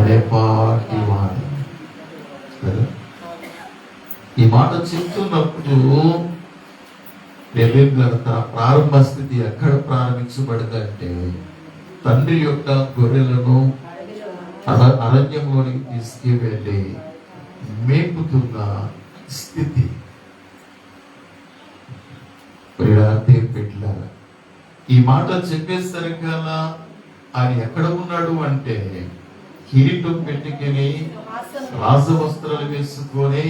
రెపాటి మాట. ఈ మాట చెప్తున్నప్పుడు రెబెక్కల తన ప్రారంభ స్థితి ఎక్కడ ప్రారంభించబడిందంటే తండ్రి యొక్క గొర్రెలను అరణ్యంలోనికి తీసుకువెళ్ళి మేపుతున్న స్థితి. పెట్టారు. ఈ మాట చెప్పేసరికల్లా ఆయన ఎక్కడ ఉన్నాడు అంటే కిరీటం పెట్టుకుని రాజవస్త్రాలు వేసుకొని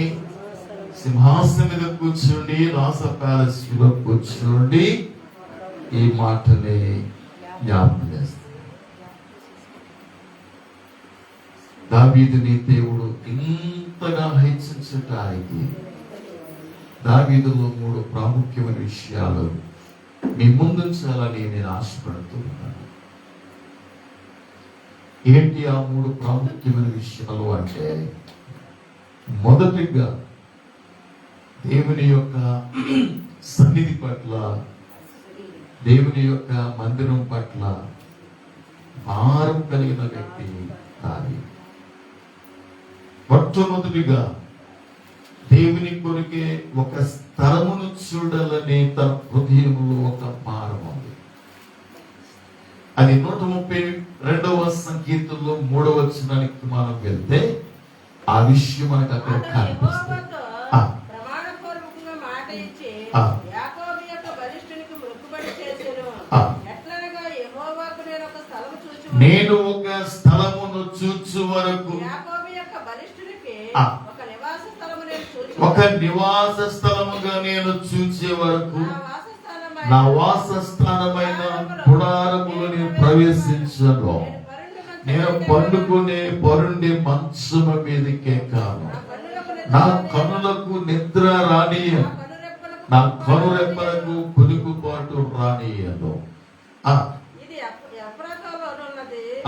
సింహాసనం మీద కూర్చుండి రాజ ప్యాలెస్ లో కూర్చుండి ఈ మాటని జ్ఞాపకం చేస్తారు. దావీదుని దేవుడు ఇంతగా హెచ్చించటానికి దావీదులో 3 ప్రాముఖ్యమైన విషయాలు మీ ముందుంచాలని నేను ఆశపడుతున్నాను. ఏంటి ఆ 3 ప్రాముఖ్యమైన విషయాలు అంటే, మొదటిగా దేవుని యొక్క సన్నిధి పట్ల, దేవుని యొక్క మందిరం పట్ల భారం కలిగిన వ్యక్తి దావీదు. మొట్టమొదటిగా దేవుని కొరికే ఒక స్థలమును చూడాలని తన హృదయంలో ఒక భారం ఉంది. అది 132వ సంకీర్తనలో 3వ వచనానికి మనం వెళ్తే ఆ విషయం మనకు అక్కడ కనిపిస్తుంది. నేను ఒక స్థలమును చూచు వరకు, ఒక నివాస స్థలముగా నేను చూచే వరకు, నా వాసస్థానమైన గుడారములో నేను ప్రవేశించను. నేను పండుకునే పరుండి మంచం మీదకే కాను. నా కనులకు నిద్ర రానియను, నా కనురెప్పలకు కుదుకుపాటు రానియను.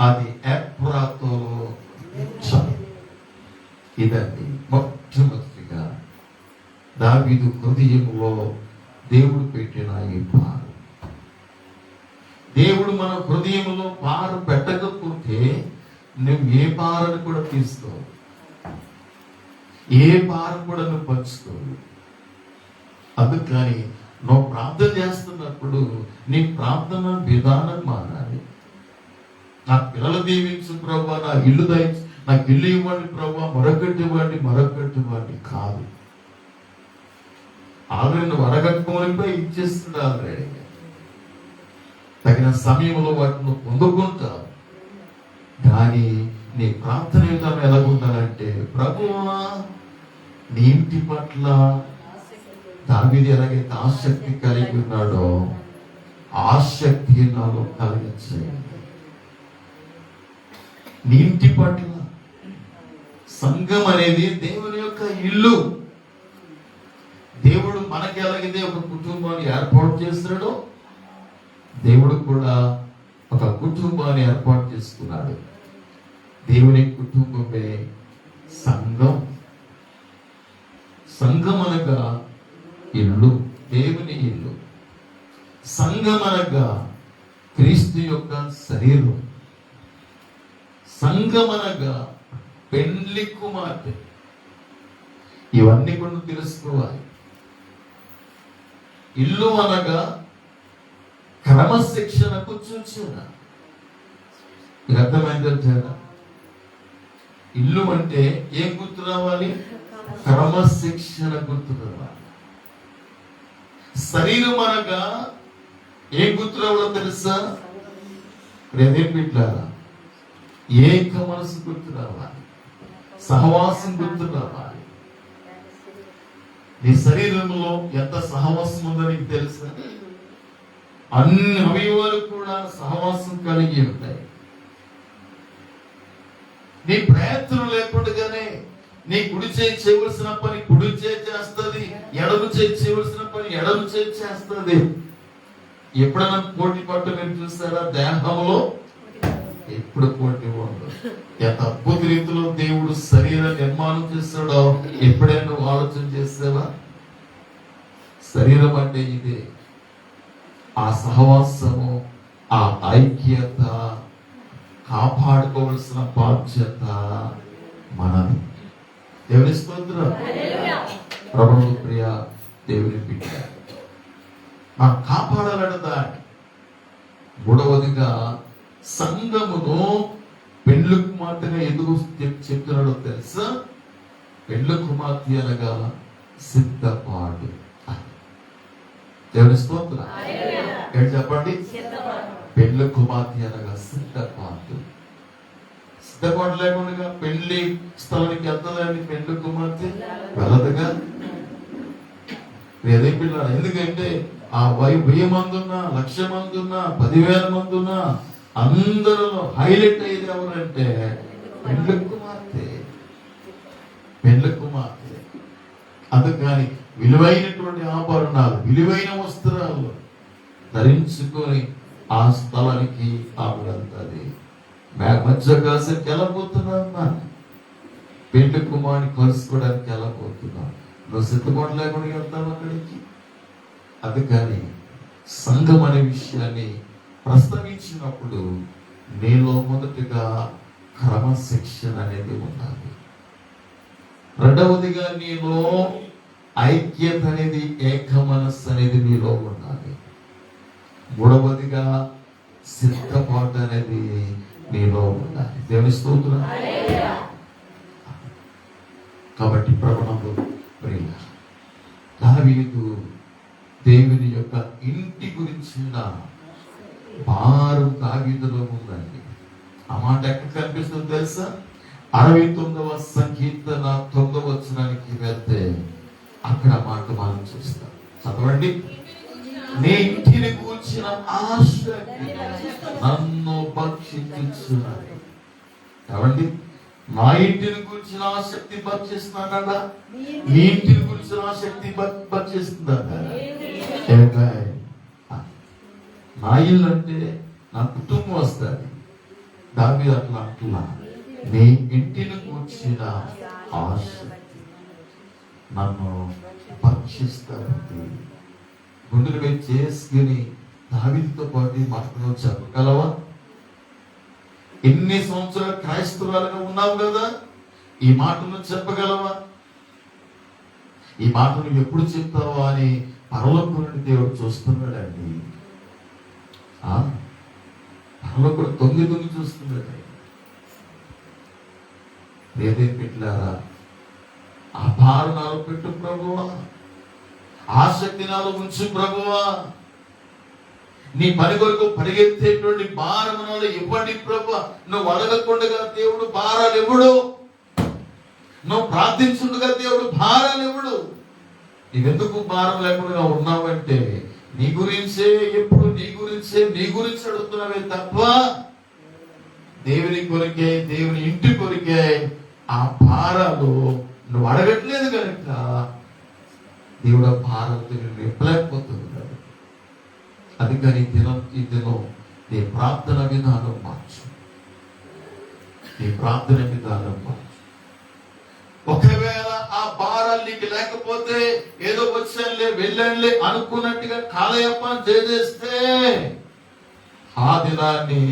అది ఎఫ్రాతోలో. ఇదండి మొట్టమొదటిగా దావీదు హృదయంలో దేవుడు పెట్టిన ఈ పారు. దేవుడు మన హృదయంలో పారు పెట్టకపోతే నువ్వు ఏ పారను కూడా తీసుకోవు, ఏ పారు కూడా నువ్వు పంచుకోవు. అందుకని నువ్వు ప్రార్థన చేస్తున్నప్పుడు నీ ప్రార్థన విధానం మారాలి. నా పిల్లలు దీవించు ప్రభా, నా ఇల్లు దయచు, నాకు ఇల్లు ఇవ్వండి ప్రభా, మరొకటి ఇవ్వండి కాదు. ఆల్రెడీ నువ్వు అడగట్టుకోనిపై ఇచ్చేస్తుంది. ఆల్రెడీ తగిన సమయంలో వాటిని పొందుకుంటావు. కానీ నీ ప్రార్థన విధానం ఎలా ఉండాలంటే, ప్రభువా నీ ఇంటి పట్ల దావీదు ఎలాగైతే ఆసక్తి కలిగి ఉన్నాడో ఆసక్తి నాలో కలిగించేయండి. నీ ఇంటి పట్ల, సంఘం అనేది దేవుని యొక్క ఇల్లు. దేవుడు మనకి ఎలాగైతే ఒక కుటుంబాన్ని ఏర్పాటు చేస్తున్నాడో దేవుడు కూడా ఒక కుటుంబాన్ని ఏర్పాటు చేసుకున్నాడు. దేవుని కుటుంబమే సంఘం. సంఘం అనగా ఇల్లు, దేవుని ఇల్లు. సంఘం అనగా క్రీస్తు యొక్క శరీరం. సంఘం అనగా పెండ్లి కుమార్తె. ఇవన్నీ కూడా తెలుసుకోవాలి. ఇల్లు అనగా క్రమశిక్షణకు సూచన. మీకు అర్థమైందా? ఇల్లు అంటే ఏం గుర్తు రావాలి? క్రమశిక్షణ గుర్తు రావాలి. శరీరం అనగా ఏం గుర్తు రావాలో తెలుసా? ఏం పెట్టారా? ఏక మనసు గుర్తు రావాలి, సహవాసం గుర్తు రావాలి. నీ శరీరంలో ఎంత సహవాసం ఉందో నీకు తెలుసా? అన్ని అవయవాలు కూడా సహవాసం కలిగి ఉంటాయి. నీ ప్రయత్నం లేకుండానే నీ కుడి చేయి చేయవలసిన పని కుడి చేయి చేస్తుంది, ఎడము చేయి చేయవలసిన పని ఎడము చేయి చేస్తుంది. ఎప్పుడైనా పోటీ పట్టు మీరు చూస్తారా? దేహంలో ఎప్పుడు పోటీ ఉండదు. ఎంత అద్భుత రీతిలో దేవుడు శరీర నిర్మాణం చేస్తాడో ఎప్పుడైనా నువ్వు ఆలోచన చేసావా? శరీరం అంటే ఇదే. ఆ సహవాసము, ఆ ఐక్యత కాపాడుకోవలసిన బాధ్యత మనది. దేవుని స్తోత్రం. ప్రభువు ప్రియ దేవుని బిడ్డ, మనం కాపాడాలన్న దాన్ని. మూడవదిగా సంఘమును పెండ్లి కుమార్తెగా ఎందుకు చెప్తున్నాడో తెలుసా? పెండ్లి కుమార్తె అనగా సిద్ధపాటు. దేవుని స్తోత్రం. ఏంటి చెప్పండి? పెండ్లి కుమార్తె అనగా సిద్ధపాటు. సిద్ధపాటు లేకుండా పెళ్లి స్థలానికి వెళ్తుందండి పెండ్లి కుమార్తె? వెళ్ళదుగా. అదే పిల్లలు. ఎందుకంటే ఆ 1000 మంది ఉన్నా, 1,00,000 మంది ఉన్నా, 10,000 మంది ఉన్నా, అందరిలో హైలైట్ అయ్యేది ఎవరంటే పెండ్లి కుమార్తె. పెండ్లి కుమార్తె. అందుకని విలువైనటువంటి ఆభరణాలు, విలువైన వస్త్రాలు ధరించుకొని ఆ స్థలానికి ఆమె వెళ్తుంది. మధ్యకాశానికి వెళ్ళబోతున్నా, పెండ్లి కుమారుని కలుసుకోవడానికి వెళ్ళబోతున్నా. నువ్వు సిద్ధపాటు లేకుండా వెళ్తావు అక్కడికి. అందుకని సంఘం అనే విషయాన్ని ప్రస్తావించినప్పుడు నీలో మొదటిగా క్రమశిక్షణ అనేది ఉండాలి. రెండవదిగా నీలో ఐక్యత అనేది, ఏక మనస్సు అనేది నీలో ఉండాలి. మూడవదిగా సిద్ధపాటు అనేది నీలో ఉండాలి. దేవుని స్తోత్రం. కాబట్టి ప్రభువు ప్రియ దావీదు దేవుని యొక్క ఇంటి గురించిన భారం దావీదులో ఉందండి. ఆ మాట ఎక్కడ కనిపిస్తుంది తెలుసా? 69వ సంకీర్తన 9వ వచనానికి వెళ్తే అక్కడ మాట మనం చూస్తాం. చదవండి. నీ ఇంటిని కూర్చిన ఆశ నన్ను భక్షించున్నది. చదవండి. నా ఇంటిని గురించిన ఆసక్తి భక్షిస్తున్నాడా? నీ ఇంటిని గురించిన ఆసక్తి భక్షిస్తుందా? నా ఇల్లు అంటే నా కుటుంబం వస్తుంది. దావీదు అట్లా అంటున్నా, నీ ఇంటిని కూర్చిన ఆసక్తి నన్ను భక్షిస్తుంది. గుండెలు మీద చేసుకుని దావీదుతో పాటు మాటలు చెప్పగలవా? ఎన్ని సంవత్సరాలు క్రైస్తవులుగా ఉన్నావు కదా, ఈ మాటను చెప్పగలవా? ఈ మాటను ఎప్పుడు చెప్తావా అని పరలోకం నుండి దేవుడు చూస్తున్నాడండి. పరలోకం తొంగి చూస్తున్నాడు. ఏదే పెట్టారా? ఆ భారం నాలో పెట్టు ప్రభువా, ఆసక్తి నాలో ఉంచు ప్రభువా. నీ పని కొరకు పరిగెత్తేటువంటి భారమునాలు ఇవ్వండి ప్రభువా. నువ్వు అడగకుండగా దేవుడు భారాలు ఇవ్వడు. నువ్వు ప్రార్థించుండగా దేవుడు భారాలు ఇవ్వడు. నీవెందుకు భారం లేకుండా ఉన్నావంటే నీ గురించే, ఎప్పుడు నీ గురించి అడుగుతున్నావే తప్ప దేవుని కొరికే, దేవుని ఇంటి కొరికే ఆ భారాలు నువ్వు అడగట్లేదు కనుక దేవుడు ఆ భారాలతో నేను ఇవ్వలేకపోతున్నాడు. అందుకని ఈ దినం నీ ప్రార్థన విధానం మార్చు. నీ ప్రార్థన విధానం మార్చు. ఒకవేళ ఆ భారాలు నీకు లేకపోతే ఏదో వచ్చానులే వెళ్ళానులే అనుకున్నట్టుగా కాలయప్ప చేస్తే ఆ దినాన్ని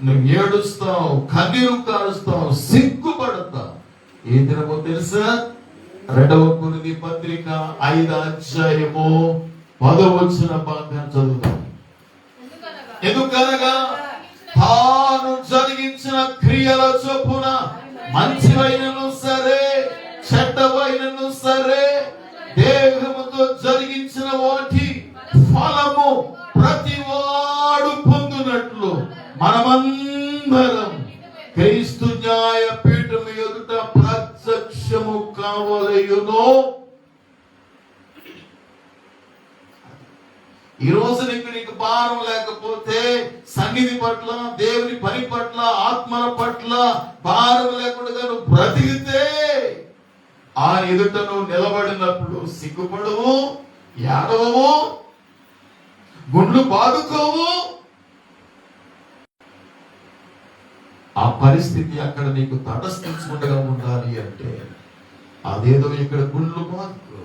నువ్వు ఏడుస్తావు, కన్నీరు కారుస్తావు, సిగ్గుపడతావు. ఏ దినమో తెలుసా? 2వ కొరింథీ పత్రిక 5వ అధ్యాయము 10వ వచన భాగాన్ని చదువుతాం. ఎందుకనగా తాను జరిగించిన క్రియల చొప్పున మంచివైనను సరే చెడ్డవైనను సరే దేహముతో జరిగించిన వాటి ఫలము ప్రతివాడు పొందునట్లు మనమందరం క్రీస్తు న్యాయ పీఠము ఎదుట ప్రత్యక్షము కావలయును. ఈ రోజు నీకు భారం లేకపోతే, సన్నిధి పట్ల, దేవుని పని పట్ల, ఆత్మల పట్ల భారం లేకుండా నువ్వు బ్రతికితే ఆ ఎదుట నువ్వు నిలబడినప్పుడు సిగ్గుపడవు, ఏడవవు, గుండ్లు బాదుకోవు. ఆ పరిస్థితి అక్కడ నీకు తటస్థించకుండా ఉండాలి అంటే అదేదో ఇక్కడ గుండ్లు బాదుకో,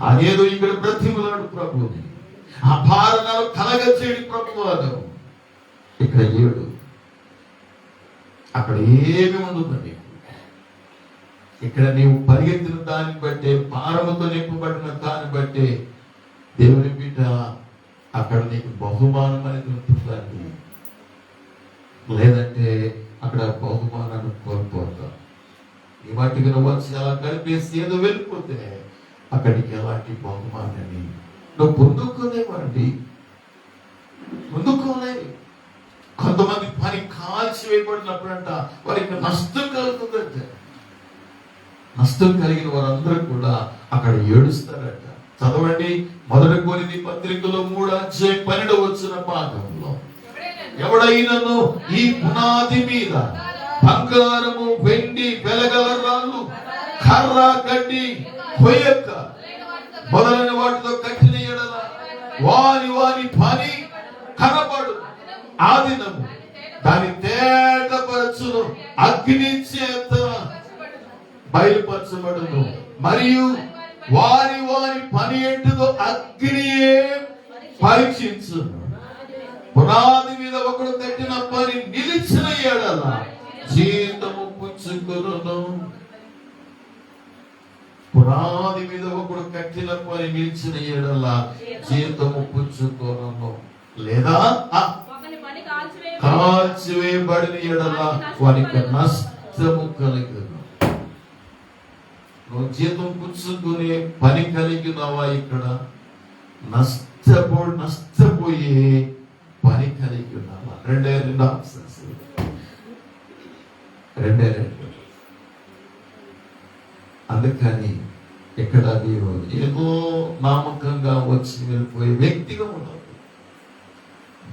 అదేదో ఇక్కడ బ్రతిమలాడు ప్రభుని, ఆ భారణాలు కలగచేడి ప్రభువాదు. ఇక్కడ 7 అక్కడ ఏమి ఉండదు. ఇక్కడ నీవు పరిగెత్తిన దాన్ని బట్టే, భారముతో నింపబడిన దాన్ని బట్టే దేవుని బిడ్డ అక్కడ నీకు బహుమానం అనేది ఉంటుందండి. లేదంటే అక్కడ బహుమానాన్ని కోల్పోతాం. ఈ వాటికి నువ్వు వచ్చి అలా కలిపేసి ఏదో వెళ్ళిపోతే అక్కడికి ఎలాంటి బహుమానాన్ని నువ్వు పొందుకోలేవండి, పొందుకోలేవు. కొంతమంది పని కాల్చి వేయబడినప్పుడంట వారికి నష్టం కలుగుతుందంటే, నష్టం కలిగిన వారందరూ కూడా అక్కడ ఏడుస్తారట. చదవండి, 1 కొరింథీ పత్రికలో 3:12 భాగంలో, ఎవడైనను ఈ పునాది మీద బంగారము, వెండి, వెలగల రాళ్ళు, కర్ర, గడ్డి, కొయ్యక మొదలైన వాటితో కట్టిన ఎడల వాని పని కనబడు, ఆ దినము దాని తేటపరచును, అగ్ని చేత బయలుపరచబడును, మరియు వారి పని ఏంటిదో అగ్నియే పరీక్షించును. పునాది మీద ఒకడు కట్టిన పని నిలిచిన ఎడల జీతము పుచ్చుకొనును. పునాది మీద ఒకడు కట్టిన పని నిలిచిన ఎడల జీతము పుచ్చుకొనును. లేదా కాల్చివేయబడిన ఎడల వారికి నష్టము కలుగును. నువ్వు జీతం పుచ్చుకునే పని కలిగినవా? ఇక్కడ నష్టపోయే పని కలిగి ఉన్నావా? రెండే ఆప్షన్స్, రెండే. అందుకని ఇక్కడ మీరు ఏదో నామకంగా వచ్చి వెళ్ళిపోయే వ్యక్తిగా ఉండదు.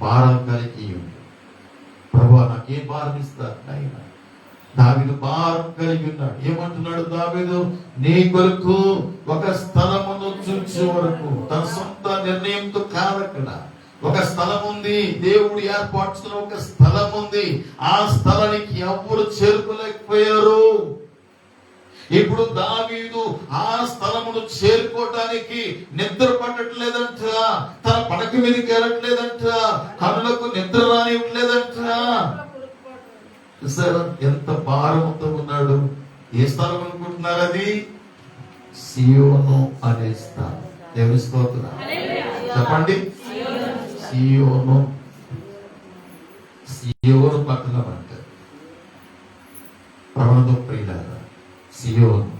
భారం కలిగి ఉంది. ప్రభువా నాకేం భారం ఇస్తారు ఆయన? దావీదు భారం కలిగి ఉన్నాడు. ఏమంటున్నాడు దావీదు? నీ కొరకు ఒక స్థలమును చూచే వరకు, తన సొంత నిర్ణయంతో కాదక్కడ, ఒక స్థలం ఉంది, దేవుడు ఏర్పరచుకున్న ఒక స్థలం ఉంది. ఆ స్థలానికి ఎవరు చేరుకోలేకపోయారు. ఇప్పుడు దావీదు ఆ స్థలమును చేరుకోవటానికి నిద్ర పట్టట్లేదంట, తన పడక మీదకి వెళ్ళట్లేదంట, కనులకు నిద్ర రానివ్వట్లేదంట. చూసారా ఎంత భారంతో ఉన్నాడు? ఏ స్థలం అనుకుంటున్నారు? అది సియోను అనే స్థలం. దేవుని స్తోత్రం చెప్పండి. సియోను పట్టణం అంటారు. ప్రవణతో ప్రియులారా, సియోను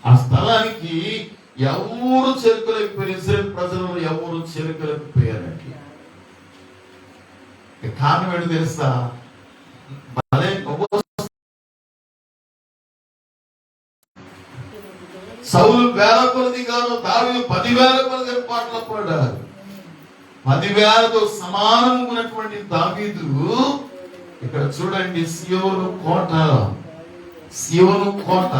ఆ స్థలానికి ఎవరు చేరుకోలేకపోయారు. ఇశ్రాయేలు ప్రజలు ఎవరు చేరుకోలేకపోయారండి. కారణం ఏంటి తెలుసా? సౌలు 1000 కొలది గాను, దావీదు 10,000 కొలది పాటలు పాడారు. 10,000తో సమానం ఉన్నటువంటి దావీదు ఇక్కడ చూడండి, సియోను కోట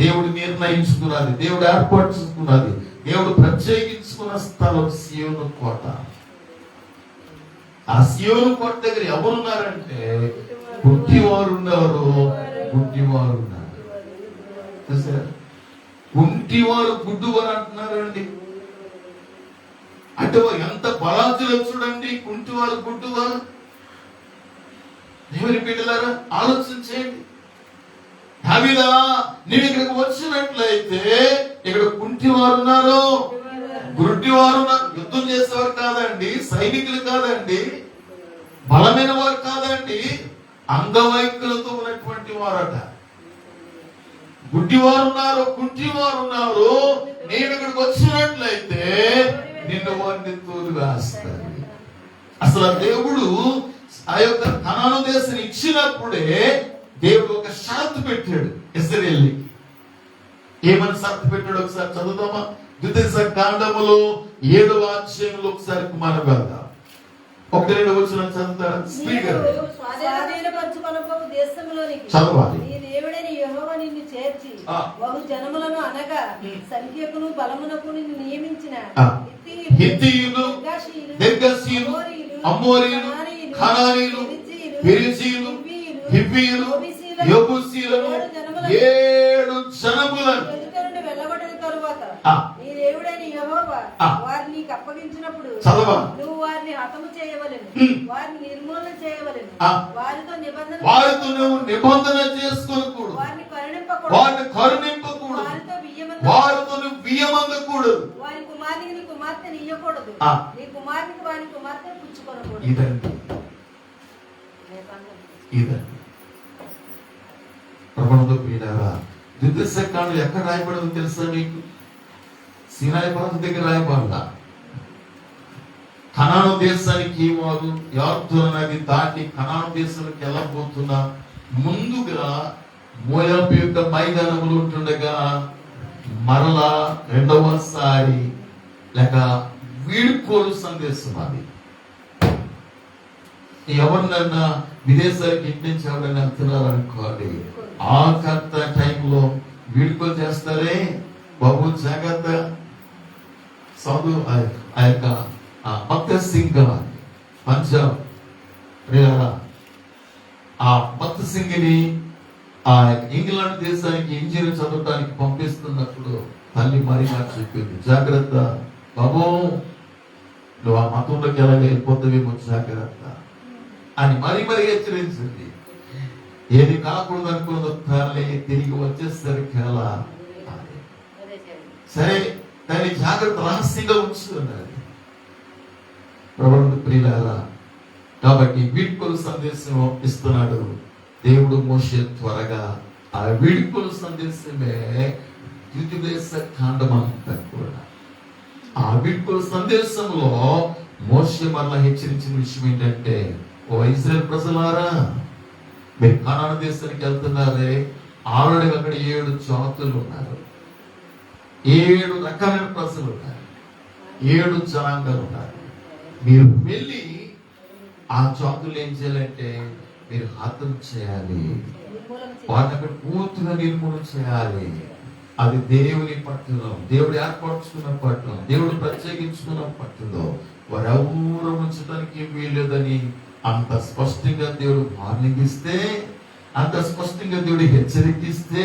దేవుడు నిర్ణయించుకున్నది, దేవుడు ఏర్పరచుకున్నది, దేవుడు ప్రత్యేకించుకున్న స్థలం సియోను కోట. ఆ సియోను కోట దగ్గర ఎవరున్నారంటే గుడ్డివారు ఉన్నారు. చూసారా? గుంటివారు గుడ్డివారు అంటున్నారండి. అంటే ఎంత బలాతులు చూడండి. గుంటివారు గుడ్డివారు. దేవుని బిడ్డలారా ఆలోచించేయండి. దావీదా, నేను ఇక్కడికి వచ్చినట్లయితే ఇక్కడ కుంటివారు ఉన్నారు, గుడ్డివారు ఉన్నారు. యుద్ధం చేసేవారు కాదండి, సైనికులు కాదండి, బలమైన వారు కాదండి, అంగవైకల్యంతో ఉన్నటువంటి వారట. గుడ్డివారు ఉన్నారు, కుంటివారు ఉన్నారు. నేను ఇక్కడికి వచ్చినట్లయితే నిన్ను వారిని తోలు వేస్తాను. అసలు దేవుడు ఆ యొక్క కనాను దేశం ఇచ్చినప్పుడే దేవుడు ఒక షరతు పెట్టాడు ఇశ్రాయేలుకి. ఏమని షరతు పెట్టాడు ఒకసారి చదువుదామా? ద్వితీయోపదేశకాండములో 7వ అధ్యాయంలో ఒకసారి మనం వెళ్దాం. 1-2 వచనం చదువుతారా? స్పీకర్ చదవాలి. బహు జనములను అనగా సంఖ్యకును బలమునకు నియమించిన హిత్తీయులు, గిర్గాషీయులు, అమోరీయులు, కనానీయులు, పెరిజీయులు, హివ్వీయులు, యెబూసీయులను 7 జనములను వెళ్ళగొట్టిన తరువాత నీ దేవుడైన యెహోవా వారిని నీకు అప్పగించినప్పుడు నువ్వు వారిని హతము చేయవలెను, వారిని నిర్మూలన చేయవలెను, వారితో నిబంధన వారితో నువ్వు నిబంధన చేసుకొనకూడదు, వారిని కరుణింపకూడదు, వారిని కరుణింపకూడదు, వారితో నువ్వు బియ్యమందకూడదు, వారి కుమారునికి నీ కుమార్తెని ఇయ్యకూడదు, ఆ. నీ కుమారునికి వారి కుమార్తెను పుచ్చుకొనకూడదు. ఇదండి ఇదండి ప్రభువుతో ప్రియులారా, ద్వితీయోపదేశకాండం ఎక్కడ రాయబడదో తెలుసా మీకు? సీనాయి పర్వతం దగ్గర రాయబడాల. కనాను దేశానికి వారు యార్దోను నది దాటి కనాను దేశానికి వెళ్ళబోతున్న ముందుగా మోయాబు యొక్క మైదానములు ఉంటుండగా మరలా రెండవసారి లేక వీడ్కోలు సందేశం అది. ఎవరినన్నా విదేశాలకు ఇంటి నుంచి ఎవరైనా వెళ్తున్నారు అనుకోండి, ఆ కర్త టైంలో వీడ్కోలు చేస్తారే బాబు జాగ్రత్త. చదువు ఆ యొక్క భగత్ సింగ్ పంజాబ్ ఆ భగత్ సింగ్ ని ఆ ఇంగ్లాండ్ దేశానికి ఇంజనీర్ చదవడానికి పంపిస్తున్నప్పుడు తల్లి మరి నాకు చెప్పింది, జాగ్రత్త బాబు, నువ్వు ఆ మతంలోకి ఎలా వెళ్ళిపోతావేమో జాగ్రత్త అని మరీ హెచ్చరించింది. ఏది కాకూడదు అనుకున్నదో తల్లి తిరిగి వచ్చేసరికి అలా సరే దాన్ని జాగ్రత్త రహస్యంగా ఉంచుతున్నది. ప్రభువుకు ప్రియులారా, కాబట్టి వీడ్కోలు సందేశం ఇస్తున్నాడు దేవుడు మోషే. త్వరగా ఆ వీడ్కోలు సందేశమే ద్వితీయోపదేశకాండం అంతా కూడా. ఆ వీడ్కోలు సందేశంలో మోషే మరలా హెచ్చరించిన విషయం ఏంటంటే, ఓ ఇశ్రాయేలు ప్రజలారా, మీరు కనాను దేశానికి వెళ్తున్నారే, ఆల్రెడీ అక్కడ 7 జాతులు ఉన్నారు, 7 రకాలైన ప్రజలు ఉన్నారు, 7 జనాంగాలు ఉన్నారు. మీరు వెళ్ళి ఆ జాతులు ఏం చేయాలంటే మీరు హతం చేయాలి, వాటిని అక్కడ పూర్తిగా నిర్మూలన చేయాలి. అది దేవుని పట్టులో, దేవుడు ఏర్పరచుకున్న పట్టులో, దేవుడు ప్రత్యేకించుకున్న పట్టులో వారెవరూ ఉంచడానికి వీల్లేదని అంత స్పష్టంగా దేవుడు వార్నింగ్ ఇస్తే, అంత స్పష్టంగా దేవుడు హెచ్చరికిస్తే,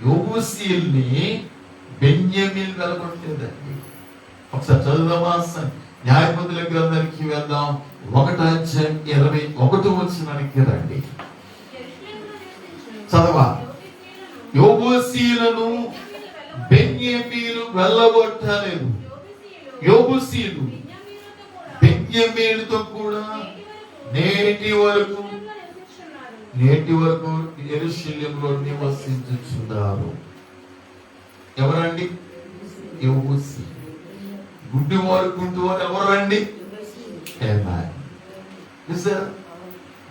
యోబూసీయుల్ని బెన్యామీన్ వెలగొట్టలేదండి. ఒకసారి చదువుదామా? న్యాయపతుల గ్రంథానికి వెళ్దాం, 1:21 రండి. చదవా. యోబూసీయులను బెన్యామీను వెళ్ళగొట్టలేదు. యోబూసీయులు బెన్యామీనుతో కూడా నేటి వరకు యెరూషలేములో నివసించుచున్నారు. ఎవరండి? యోబూసీ. గుడ్డివారు కుంటివారు ఎవరండి?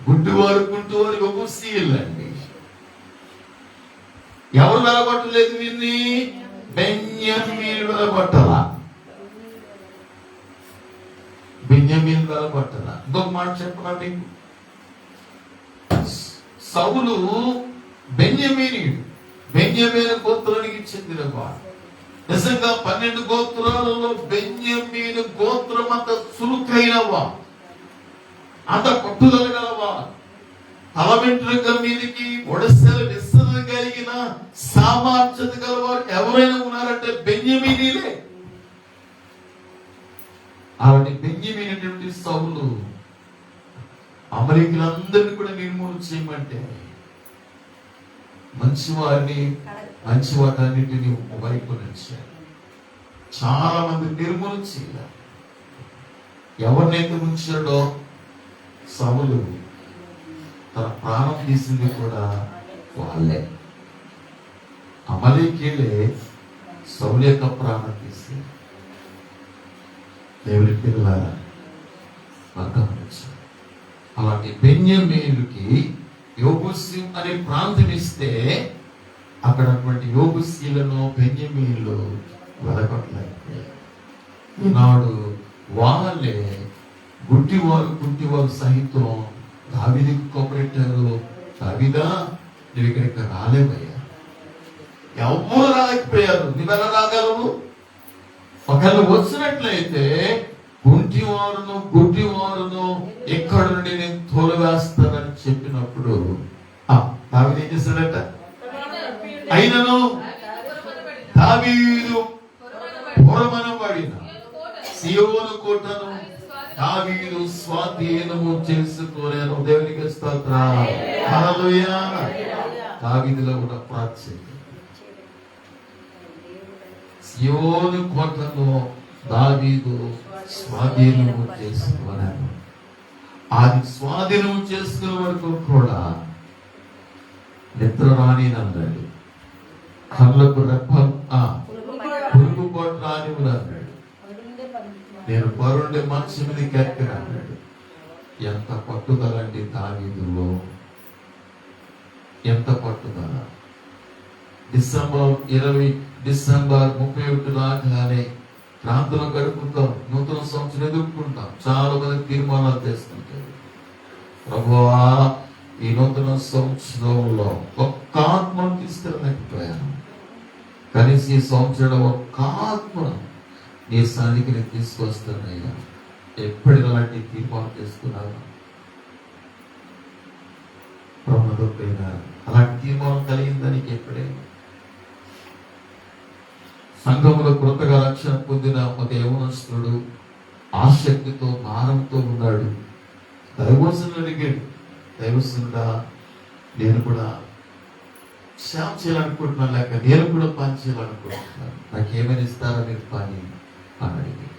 గుడ్డివారు కుంటివారు యోబూసీయులండి. ఎవరు వెలగొట్టలేదు వీరిని? బెన్యామీను వెలగొట్టలా, బెన్యామీను వెలగొట్టలా. ఇంకొక మాట చెప్పండి, సౌలు బెన్యామీనీయుడు, బెన్యామీను గోత్రానికి చెందినవాడు. నిజంగా 12 గోత్రాలలో బెన్యామీను గోత్రం అంత చురుకైనవా, అంత పట్టుదల గలవా, తల వెంట్రుక మీదకి ఒడిసెలు విసరగలిగిన సామర్థ్యత గలవారు ఎవరైనా ఉన్నారంటే బెన్యామీనీలే. అలాంటి బెన్యామీనటువంటి సౌలు అమలేకులందరినీ కూడా నిర్మూలన చేయమంటే మంచి వాటన్నిటిని వైపు నుంచారు. చాలా మంది నిర్మూలన చేయాలి. ఎవరినైతే ఉంచాడో సౌలు తన ప్రాణం తీసింది కూడా వాళ్ళే. అమలేకీలే సౌలు యొక్క ప్రాణం తీసింది. దేవుని పిల్లలారా, గమనించారు. అలాంటి బెన్యామీనుకి యోబూసీ అనే ప్రాంతం ఇస్తే అక్కడ అటువంటి యోబూసీలను బెన్యామీనులు వెలగొట్టలేకపోయారు. ఈనాడు వాళ్ళే గుడ్డివారు సహితం దావీదుకు కోపరెట్టారు, దావీదా నువ్వు ఇక్కడికి రాలేవయ్యా. ఎవరు రాలేకపోయారు, నువ్వెలా రాగలవు? ఒకళ్ళు వచ్చినట్లయితే గుడ్డివారును ఎక్కడ నుండి నేను తోలవేస్తానని చెప్పినప్పుడు దావీదు ఏం చేశాడట? అయినను దావీదు పొరమనబడిన సీయోను కోటను దావీదు స్వాధీనము చేసుకోలేను. దేవునికి స్తోత్రం. హల్లెలూయా. దావీదులో కూడా ప్రాచ్యం. సియోను కోటలో దావీదు స్వాధీనము చేసుకోలేను. అది స్వాధీనం చేసుకునే వరకు కూడా నిద్ర రాని అన్నాడు. కళ్ళకు రెప్ప పురుగుబాటు రాని అన్నాడు. నేను పరుండే మంచం మీదకి ఎక్కను అన్నాడు. ఎంత పట్టుదలండి దావీదులో, ఎంత పట్టుదల. డిసెంబర్ 31 రాగానే ప్రాంతంలో గడుపుతాం, నూతన సంవత్సరం ఎదుర్కొంటాం. చాలా మంది తీర్మానాలు చేసుకుంటారు. ప్రభువా, ఈ నూతన సంవత్సరంలో ఒక్క ఆత్మను తీసుకెళ్ళలేకపోయాను, కనీసం ఈ సంవత్సరంలో ఒక్క ఆత్మను నీ సన్నిధికి నేను తీసుకొస్తానయ్యా. ఎప్పుడు అలాంటి తీర్మానం చేసుకున్నాను ప్రభుత్వం పైన? అలాంటి తీర్మానం కలిగిందా నీకు ఎప్పుడైనా? సంఘంలో కొత్తగా రక్షణ పొందిన ఒక యవనస్తుడు ఆసక్తితో భారంతో ఉన్నాడు. దైవోసుని అడిగాడు, దైవోసునుడా, నేను కూడా సేవ చేయాలనుకుంటున్నాను, లేక నేను కూడా పని చేయాలనుకుంటున్నాను, నాకేమైనా ఇస్తారా మీరు పని అని అడిగాడు.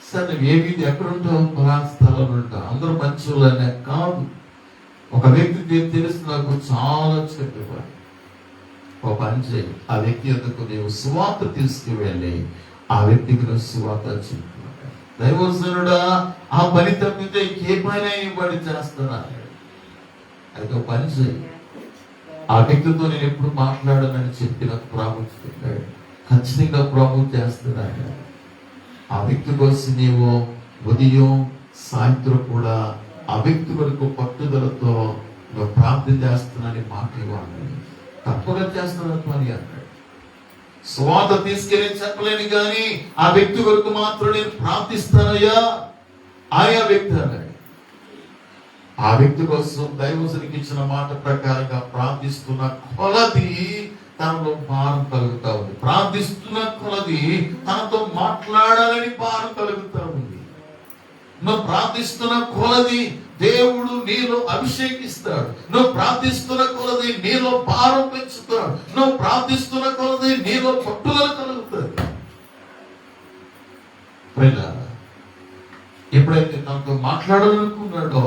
సార్, నువ్వు ఏ వీధి ఎక్కడుంటావు? పలానా స్థలంలో ఉంటావు. అందరూ మంచి వాళ్ళనే కాదు, ఒక వ్యక్తి తెలుసు నాకు చాలా చెప్పేవాడు. ఒక పని చేయి, ఆ వ్యక్తి ఎందుకు నీవు సువార్త తీసుకువెళ్ళి ఆ వ్యక్తికి నువ్వు సువార్త చెప్తున్నాడు. దైవోజనుడా, ఆ పని తప్పితే ఇంకే పని ఇవ్వబడి చేస్తున్నా. అయితే ఒక పని చేయి, ఆ వ్యక్తితో నేను ఎప్పుడు మాట్లాడానని చెప్పి నాకు ప్రాముఖ్యత చెప్పాడు. ఖచ్చితంగా ప్రాముఖ్యత చేస్తున్నాడు. ఆ వ్యక్తి కోసం నీవు ఉదయం సాయంత్రం కూడా ఆ వ్యక్తి వరకు పట్టుదలతో నువ్వు ప్రార్థన చేస్తున్నానని మాట ఇవ్వాలి. తప్పగా చేస్తున్న పని అన్నాడు. స్వాత తీసుకెళ్ళి చెప్పలేని కానీ ఆ వ్యక్తి వరకు మాత్రం నేను ప్రార్థిస్తానయ్యా ఆయా వ్యక్తి అన్నాడు. ఆ వ్యక్తి కోసం దైవజనునికి ఇచ్చిన మాట ప్రకారంగా ప్రార్థిస్తున్న కొలది తనలో భారం కలుగుతా ఉంది. ప్రార్థిస్తున్న కొలది తనతో మాట్లాడాలని భారం కలుగుతా ఉంది. నువ్వు ప్రార్థిస్తున్న కొలది దేవుడు నీలో అభిషేకిస్తాడు. నువ్వు ప్రార్థిస్తున్న కొలది నీలో భారం పెంచుతాడు. నువ్వు ప్రార్థిస్తున్న కొలది నీలో పట్టుదల కలుగుతుంది. ఎప్పుడైతే తనతో మాట్లాడాలనుకున్నాడో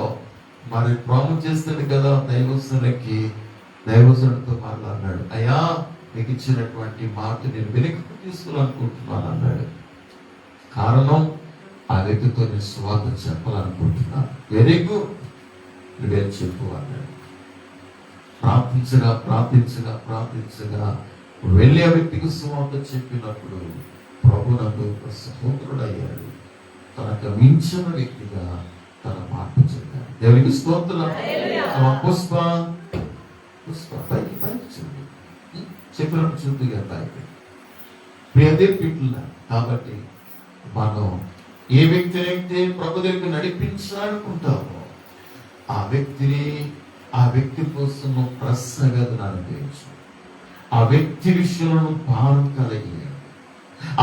మరి ప్రాముఖ్యం చేస్తాడు కదా, దైవజనుడికి దైవజనుడితో మాట్లాడినాడు. అయ్యా, నీకు ఇచ్చినటువంటి మాట నేను వెనక్కి తీసుకోవాలనుకుంటున్నాను అన్నాడు. కారణం, ఆ వ్యక్తితో నేను సువార్త చెప్పాలనుకుంటున్నాను. వెరీ గుడ్, నువ్వేం చెప్పు అన్నాడు. ప్రార్థించగా ప్రార్థించగా ప్రార్థించగా వెళ్ళి ఆ వ్యక్తికి సువార్త చెప్పినప్పుడు ప్రభు నాకు సహోదరుడయ్యాడు. తనకు మించిన వ్యక్తిగా తన మార్పు చెందాడు. దేవునికి స్తోత్రం. పుష్ప పైకి పైకి చూడు, చెప్పినప్పుడు చూపుగా పైకి ప్రియదే పిట్ల. కాబట్టి మనం ఏ వ్యక్తిని అయితే ప్రభు దగ్గర నడిపించాలనుకుంటామో ఆ వ్యక్తి కోసం ప్రశ్నగా అనుభవించు. ఆ వ్యక్తి విషయంలో భారం కలిగి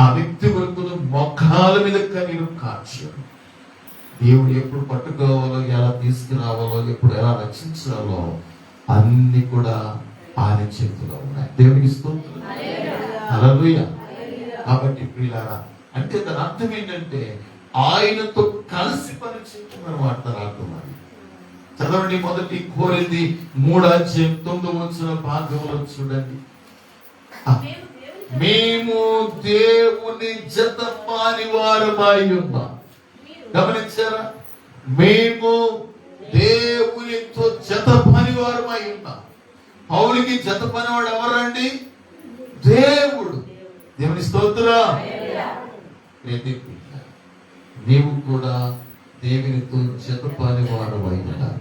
ఆ వ్యక్తి వరకు మొఖాల మీద కనీరు కాచు. దేవుడు ఎప్పుడు పట్టుకోవాలో, ఎలా తీసుకురావాలో, ఎప్పుడు ఎలా రక్షించాలో అన్ని కూడా ఆయన చేతిలో ఉన్నాయి. దేవునికి స్తోత్రం. హల్లెలూయా. కాబట్టి ప్రియులారా, అంటే దాని అర్థం ఏంటంటే ఆయనతో కలిసి పనిచేస్తున్నారు వార్తలు అర్థమని. చదవండి, మొదటి కోరింది 3:9 భాగంలో చూడండి. మేము దేవుని జత పాని వారమై ఉన్నాం. గమనించారా? మేము దేవునితో జత పని వారమై ఉన్నాం. పౌలుకి జత పనివాడు ఎవరండి? దేవుడు. దేవుని స్తోత్రం. నీవు కూడా దేవునితో జత పని వారమై ఉన్నావు.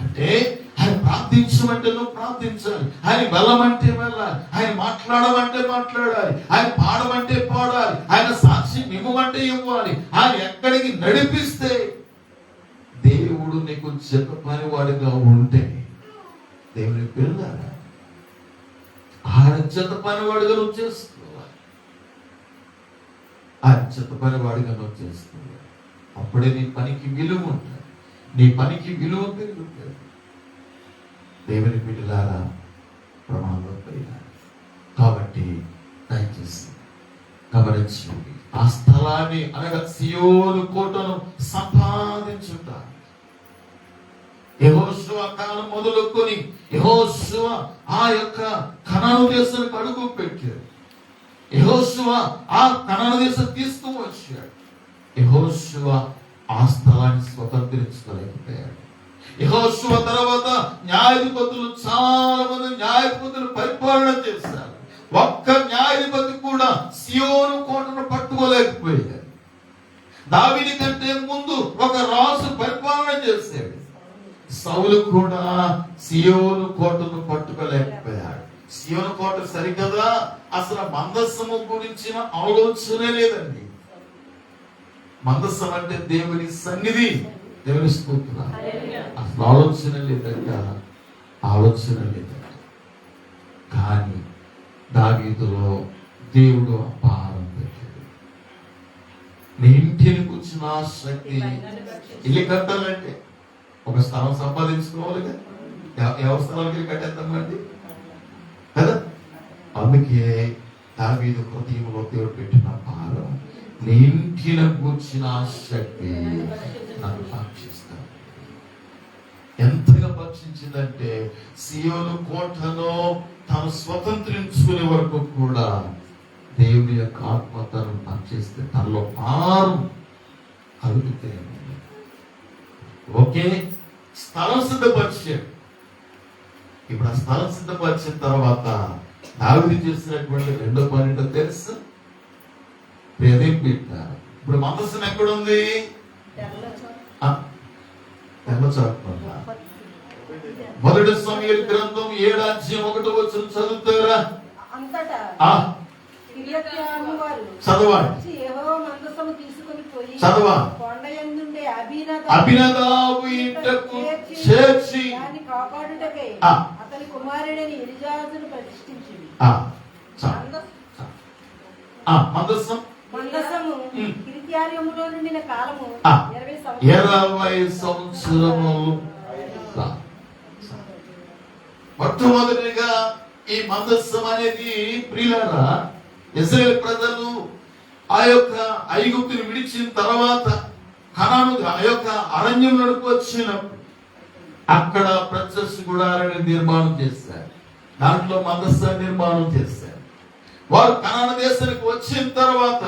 అంటే ఆయన ప్రార్థించమంటే నువ్వు ప్రార్థించాలి, ఆయన వెళ్ళమంటే వెళ్ళాలి, ఆయన మాట్లాడమంటే మాట్లాడాలి, ఆయన పాడమంటే పాడాలి, ఆయన సాక్షి ఇవ్వమంటే ఇవ్వాలి. ఆయన ఎక్కడికి నడిపిస్తే దేవుడు నీకు జత పనివాడిగా ఉంటే దేవుని పిల్లలు ఆయన జత పనివాడిగా నువ్వు చేసుకోవాలి. ఆయన జత పనివాడిగా నువ్వు చేసుకోవాలి. అప్పుడే నీ పనికి విలువ ఉంటుంది, నీ పనికి విలువ పెరుగుతుంది. దేవుని బిడ్డలారా, ప్రమాదంలో పోయినారు. కాబట్టి దయచేసి గమనించండి, ఆ స్థలాన్ని అనగా సియోను కోటను సంపాదించుంటారు. యెహోషువ కాలం మొదలుకొని యెహోషువ ఆ యొక్క కనాను దేశానికి అడుగు పెట్టాడు. యెహోషువ ఆ కనాను దేశం తీసుకుని వచ్చాడు. యెహోషువ ఆ స్థలాన్ని స్వతంత్రించుకోలేకపోయాడు. యెహోషువ తర్వాత న్యాయాధిపతులు, చాలా మంది న్యాయాధిపతులు పరిపాలన చేశారు. ఒక్క న్యాయాధిపతి కూడా సియోను కోటను పట్టుకోలేకపోయాడు. దావీదు కంటే ముందు ఒక రాజు పరిపాలన చేశాడు. సౌలు కూడా సియోను కోటను పట్టుకోలేకపోయాడు. సియోను కోట సరికదా, అసలు మందస్సము గురించిన ఆలోచనే లేదండి. మందస్సం అంటే దేవుని సన్నిధి, దేవుని స్తోత్రం. అసలు ఆలోచన లేదంట, ఆలోచన లేదంట. కానీ దావీదులో దేవుడు అపారం పెట్టాడు. నీ ఇంటిని కూర్చున్న శక్తి. ఇల్లు కట్టాలంటే ఒక స్థలం సంపాదించుకోవాలిగా. ఎవరి స్థలానికి కట్టేద్దామండి కదా. అందుకే దావీదు హృదయంలో దేవుడు పెట్టిన భారం, నీ ఇంటిని కూర్చున్న శక్తి నన్ను భక్షిస్తాను. ఎంతగా భక్షించిందంటే సియోను కోటను తాను స్వతంత్రించుకునే వరకు కూడా దేవుని యొక్క ఆత్మ తను భక్షిస్తే తనలో భారం కలుగుతాయి. ఓకే, స్థలం సిద్ధపరిచాడు. ఇప్పుడు ఆ స్థలం సిద్ధపరిచిన తర్వాత దావీదు చేసినటువంటి రెండో పని ఏంటో తెలుసు? హృదయం పెట్టారు. ఇప్పుడు మందసం ఎక్కడుంది? తెల్ల చాటుకుంటా. మొదటి సమూయేలు గ్రంథం 7:1 చదువుతారా? చదవండి. అభినదాబు ఇంటకు చేర్చి అతని కుమారుడని ఎలీజారును ప్రతిష్ఠించింది. మందసము కిర్యతయరీములో నుండిన కాలము 20 సంవత్సరములు. మొట్టమొదటిగా ఈ మందస్సం అనేది ప్రియులారా, ఇశ్రాయేలు ప్రజలు ఆ యొక్క ఐగుప్తుని విడిచిన తర్వాత కనాను ఆ యొక్క అరణ్యంలోకి వచ్చినప్పుడు అక్కడ ప్రత్యక్ష గుడారాన్ని నిర్మాణం చేశారు. దాంట్లో మందస్సాన్ని నిర్మాణం చేశారు. వారు కనాను దేశానికి వచ్చిన తర్వాత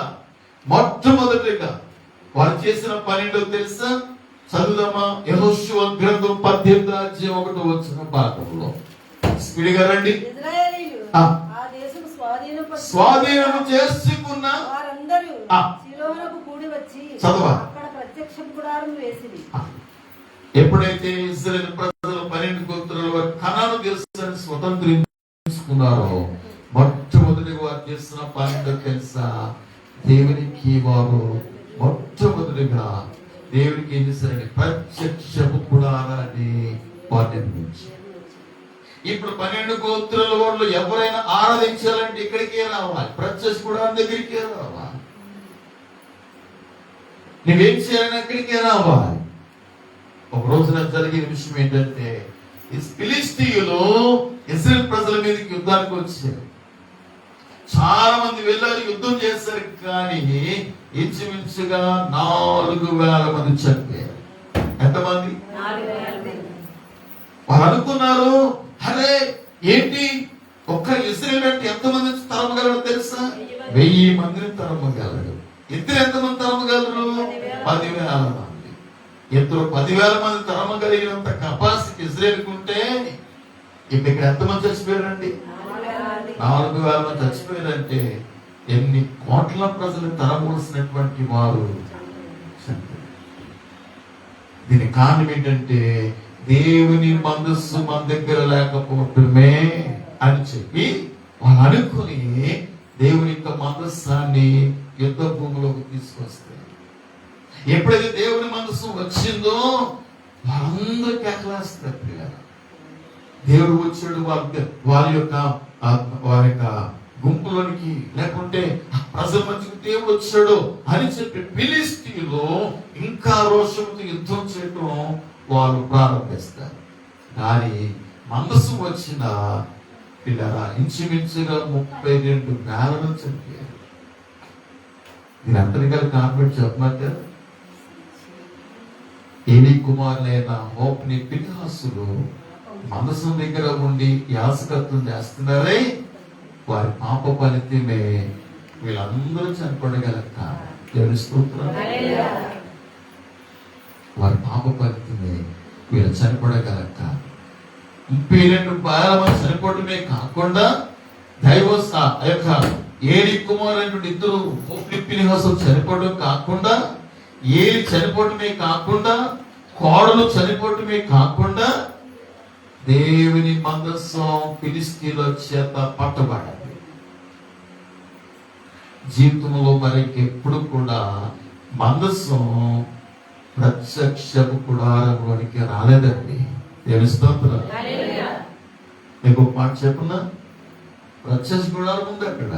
మొట్టమొదటిగా వారు చేసిన పని ఏంటో తెలుసా? చదువుదామా? యెహోషువ గ్రంథం 18:1 భాగంలో స్పీడ్గా రండి. స్వాధీనం చేసుకున్న వారందరూ శిలోహునకు కూడి వచ్చి అక్కడ ప్రత్యక్ష గుడారం వేసిరి. ఎప్పుడైతే ఇశ్రాయేలు ప్రజలు 12 గోత్రాల వారు కనాను దేశాన్ని స్వతంత్రించుకున్నారో మొట్టమొదటి వారు చేసిన పని ఏంటో తెలుసా? దేవునికి వారు మొట్టమొదటిగా దేవునికి ఏం చేశారండి? ప్రత్యక్షపు గుడారాన్ని వారు నిర్మించారు. ఇప్పుడు 12 గోత్రాల వాళ్ళు ఎవరైనా ఆరాధించాలంటే ఇక్కడికే రావాలి, ప్రత్యక్ష గుడారం దగ్గరికే రావాలి. నువ్వేం చేయాలని అక్కడికే రావాలి. ఒక రోజున జరిగిన విషయం ఏంటంటే, ఈ ఫిలిష్తీయులు ఇశ్రాయేలు ప్రజల మీదకి యుద్ధానికి వచ్చారు. చాలా మంది వెళ్ళారు, యుద్ధం చేశారు. కానీ ఇంచుమించుగా 4,000 మంది చనిపోయారు. ఎంతమంది? వాళ్ళు అనుకున్నారు, అరే ఏంటి ఒక్క ఇశ్రాయేలు అంటే ఎంతమంది తరమగలడు తెలుసా? 1000 మందిని తరమగలడు. ఇద్దరు ఎంతమంది తరమగలరు? 10,000 మంది. ఇద్దరు 10,000 మంది తరమగలిగినంత కెపాసిటీ ఇశ్రాయేలుకు ఉంటే ఇప్పుడు ఇక్కడ ఎంతమంది చచ్చిపోయారండి? 4,000 మంది చచ్చిపోయారంటే ఎన్ని కోట్ల ప్రజలు తరమవలసినటువంటి వారు. దీని కారణం ఏంటంటే దేవుని మనస్సు మన దగ్గర లేకపోవటమే అని చెప్పి వాళ్ళు అనుకుని దేవుని యొక్క మనస్సాన్ని యుద్ధ భూమిలోకి తీసుకొస్తారు. ఎప్పుడైతే దేవుని మనస్సు వచ్చిందో వాళ్ళందరూ కేకలేస్తారు. దేవుడు వచ్చాడు, వారి యొక్క గుంపులోనికి, లేకుంటే ప్రజల మధ్యకు దేవుడు వచ్చాడు అని చెప్పి ఫిలిష్తీయులు ఇంకా రోషంతో యుద్ధం చేయటం వాళ్ళు ప్రారంభిస్తారు. కానీ మందసం వచ్చిన పిల్లరా ఇంచుమించుగా 32,000 చనిపోయారు. మీరు అంతని గల కాన్ఫిడెంట్ చెప్పమంటారు. ఏలీ కుమారులైన హోప్ని ఫినెహాసులు మందసం దగ్గర ఉండి యాజకత్వం చేస్తున్నారే, వారి పాప ఫలితమే వీళ్ళందరూ చనిపోగలక తెలుస్తున్నారు. వారి పాప ఫలితమే వీళ్ళు చనిపోగలక 32,000 చనిపోవటమే కాకుండా దైవస్థ యొక్క ఏలీ కుమారులైనటువంటి ఇద్దరు హోప్ని ఫినెహాసులు చనిపోవడం కాకుండా, ఏలి చనిపోవటమే కాకుండా, కోడలు చనిపోవటమే కాకుండా దేవుని మందసం ఫిలిష్తీయుల చేత పట్టబడింది. జీవితంలో మరికి ఎప్పుడు కూడా మందసం ప్రత్యక్షపు గుడారంలోనికి రాలేదండి. దేవుని స్తోత్రం. నీకు ఒక మాట చెప్పున్నా, ప్రత్యక్ష గుడారం ఉంది అక్కడ,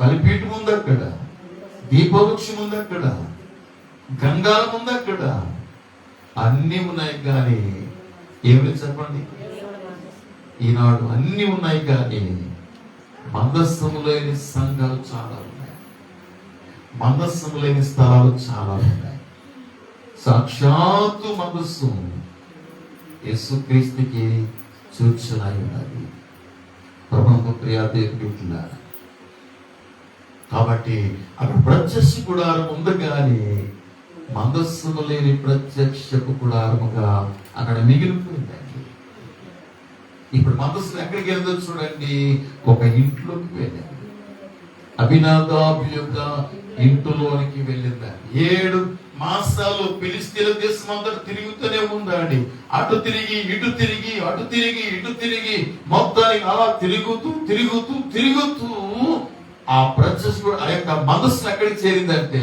బలిపీఠం ఉంది అక్కడ, దీపవృక్షం ఉంది అక్కడ, గంగాలం ఉంది అక్కడ, అన్ని ఉన్నాయి. కానీ ఏమి చెప్పండి, ఈనాడు అన్ని ఉన్నాయి కానీ మందస్సము లేని సంఘాలు చాలా ఉన్నాయి, మందస్సము లేని స్థలాలు చాలా ఉన్నాయి. సాక్షాత్తు మందస్సం యేసుక్రీస్తుకి సూచనై ఉన్నది. ప్రభువు ప్రియా దేవుని. కాబట్టి అక్కడ ప్రత్యక్ష గుడారం ఉంది కానీ మందస్సము లేని ప్రత్యక్షపు గుడారముగా అక్కడ మిగిలిపోయిందండి. ఇప్పుడు మందస్సు ఎక్కడికి వెళ్దో చూడండి, ఒక ఇంట్లోకి వెళ్ళింది. అబీనాదాబు యొక్క ఇంటిలోనికి వెళ్ళిందండి. 7 మాసాలు ఫిలిష్తీయుల దేశం అంతా తిరుగుతూనే ఉందండి. అటు తిరిగి ఇటు తిరిగి, అటు తిరిగి ఇటు తిరిగి, మొత్తానికి అలా తిరుగుతూ ఆ ప్రత్యక్ష ఆ యొక్క మనస్సు ఎక్కడికి చేరిందంటే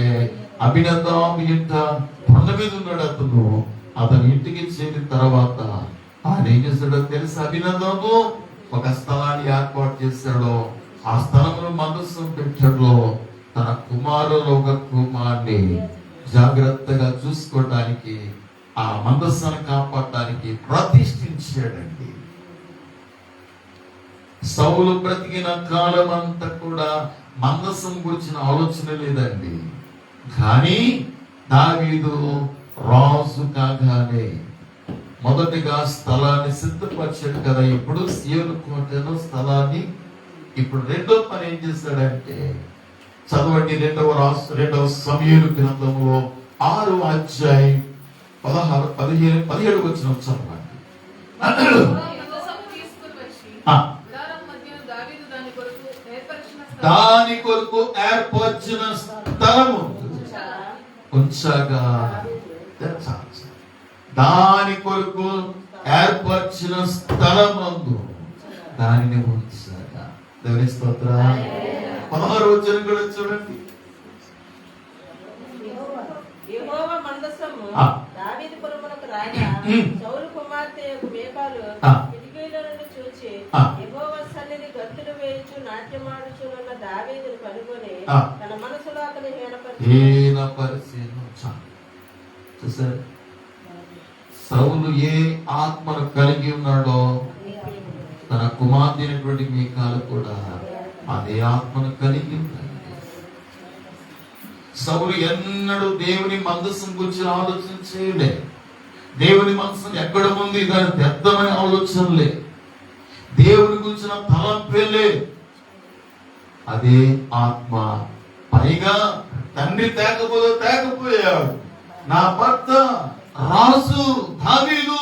అబీనాదాబు ఇంట కొండ మీద ఉన్నాడు. అతని ఇంటికి చేరిన తర్వాత ఆయన ఏం చేశాడో తెలుసా? అబీనాదాబు ఒక స్థలాన్ని ఏర్పాటు చేశాడు. ఆ స్థలంలో మందస్సం పెట్టాడు. తన కుమారులో ఒక కుమారుని జాగ్రత్తగా చూసుకోవడానికి, ఆ మందస్సాన్ని కాపాడటానికి ప్రతిష్ఠించాడండి. సౌలు బ్రతికిన కాలం అంతా కూడా మందస్సం గురించిన ఆలోచన లేదండి. కానీ దావీదు రాజు కాగానే మొదటిగా స్థలాన్ని సిద్ధపరిచాడు కదా. ఇప్పుడు సీయోను కోటలో స్థలాన్ని, ఇప్పుడు రెండో పని ఏం చేశాడంటే, చదవండి 2వ సమూయేలు గ్రంథంలో 6వ అధ్యాయం 16-17 వచనం చదవండి. దాని కొరకు ఏర్పరిచిన స్థలము ఉంచగా, దాని కొరకు ఏర్పరిచిన స్థలమందు దానిని ఉంచగా. దేవుని స్తోత్రం. 16వ వచనం కూడా చూడండి. యెహోవా మందసము దావీదు పురమునకు రాగా సౌలు కుమార్తె మీకాలు కిటికీలో నుండి చూచి యెహోవా సన్నిధి గంతులు వేయుచు నాట్యమాడుచున్న దావీదును కనుగొని తన మనసులో అతని హీనపరిచి చూసారు. సౌలు ఏ ఆత్మను కలిగి ఉన్నాడో తన కుమార్తె అయినటువంటి మీకాలు కూడా అదే ఆత్మను కలిగి ఉందండి. సౌలు ఎన్నడూ దేవుని మందసం గురించి ఆలోచన చేయలే. దేవుని మనసు ఎక్కడ ఉంది దాని పెద్దమని ఆలోచనలే, దేవుని గురించిన తలంపేలే. అదే ఆత్మ. పైగా తండ్రి తేకపోయాడు, నా భర్త రాజు దావీదు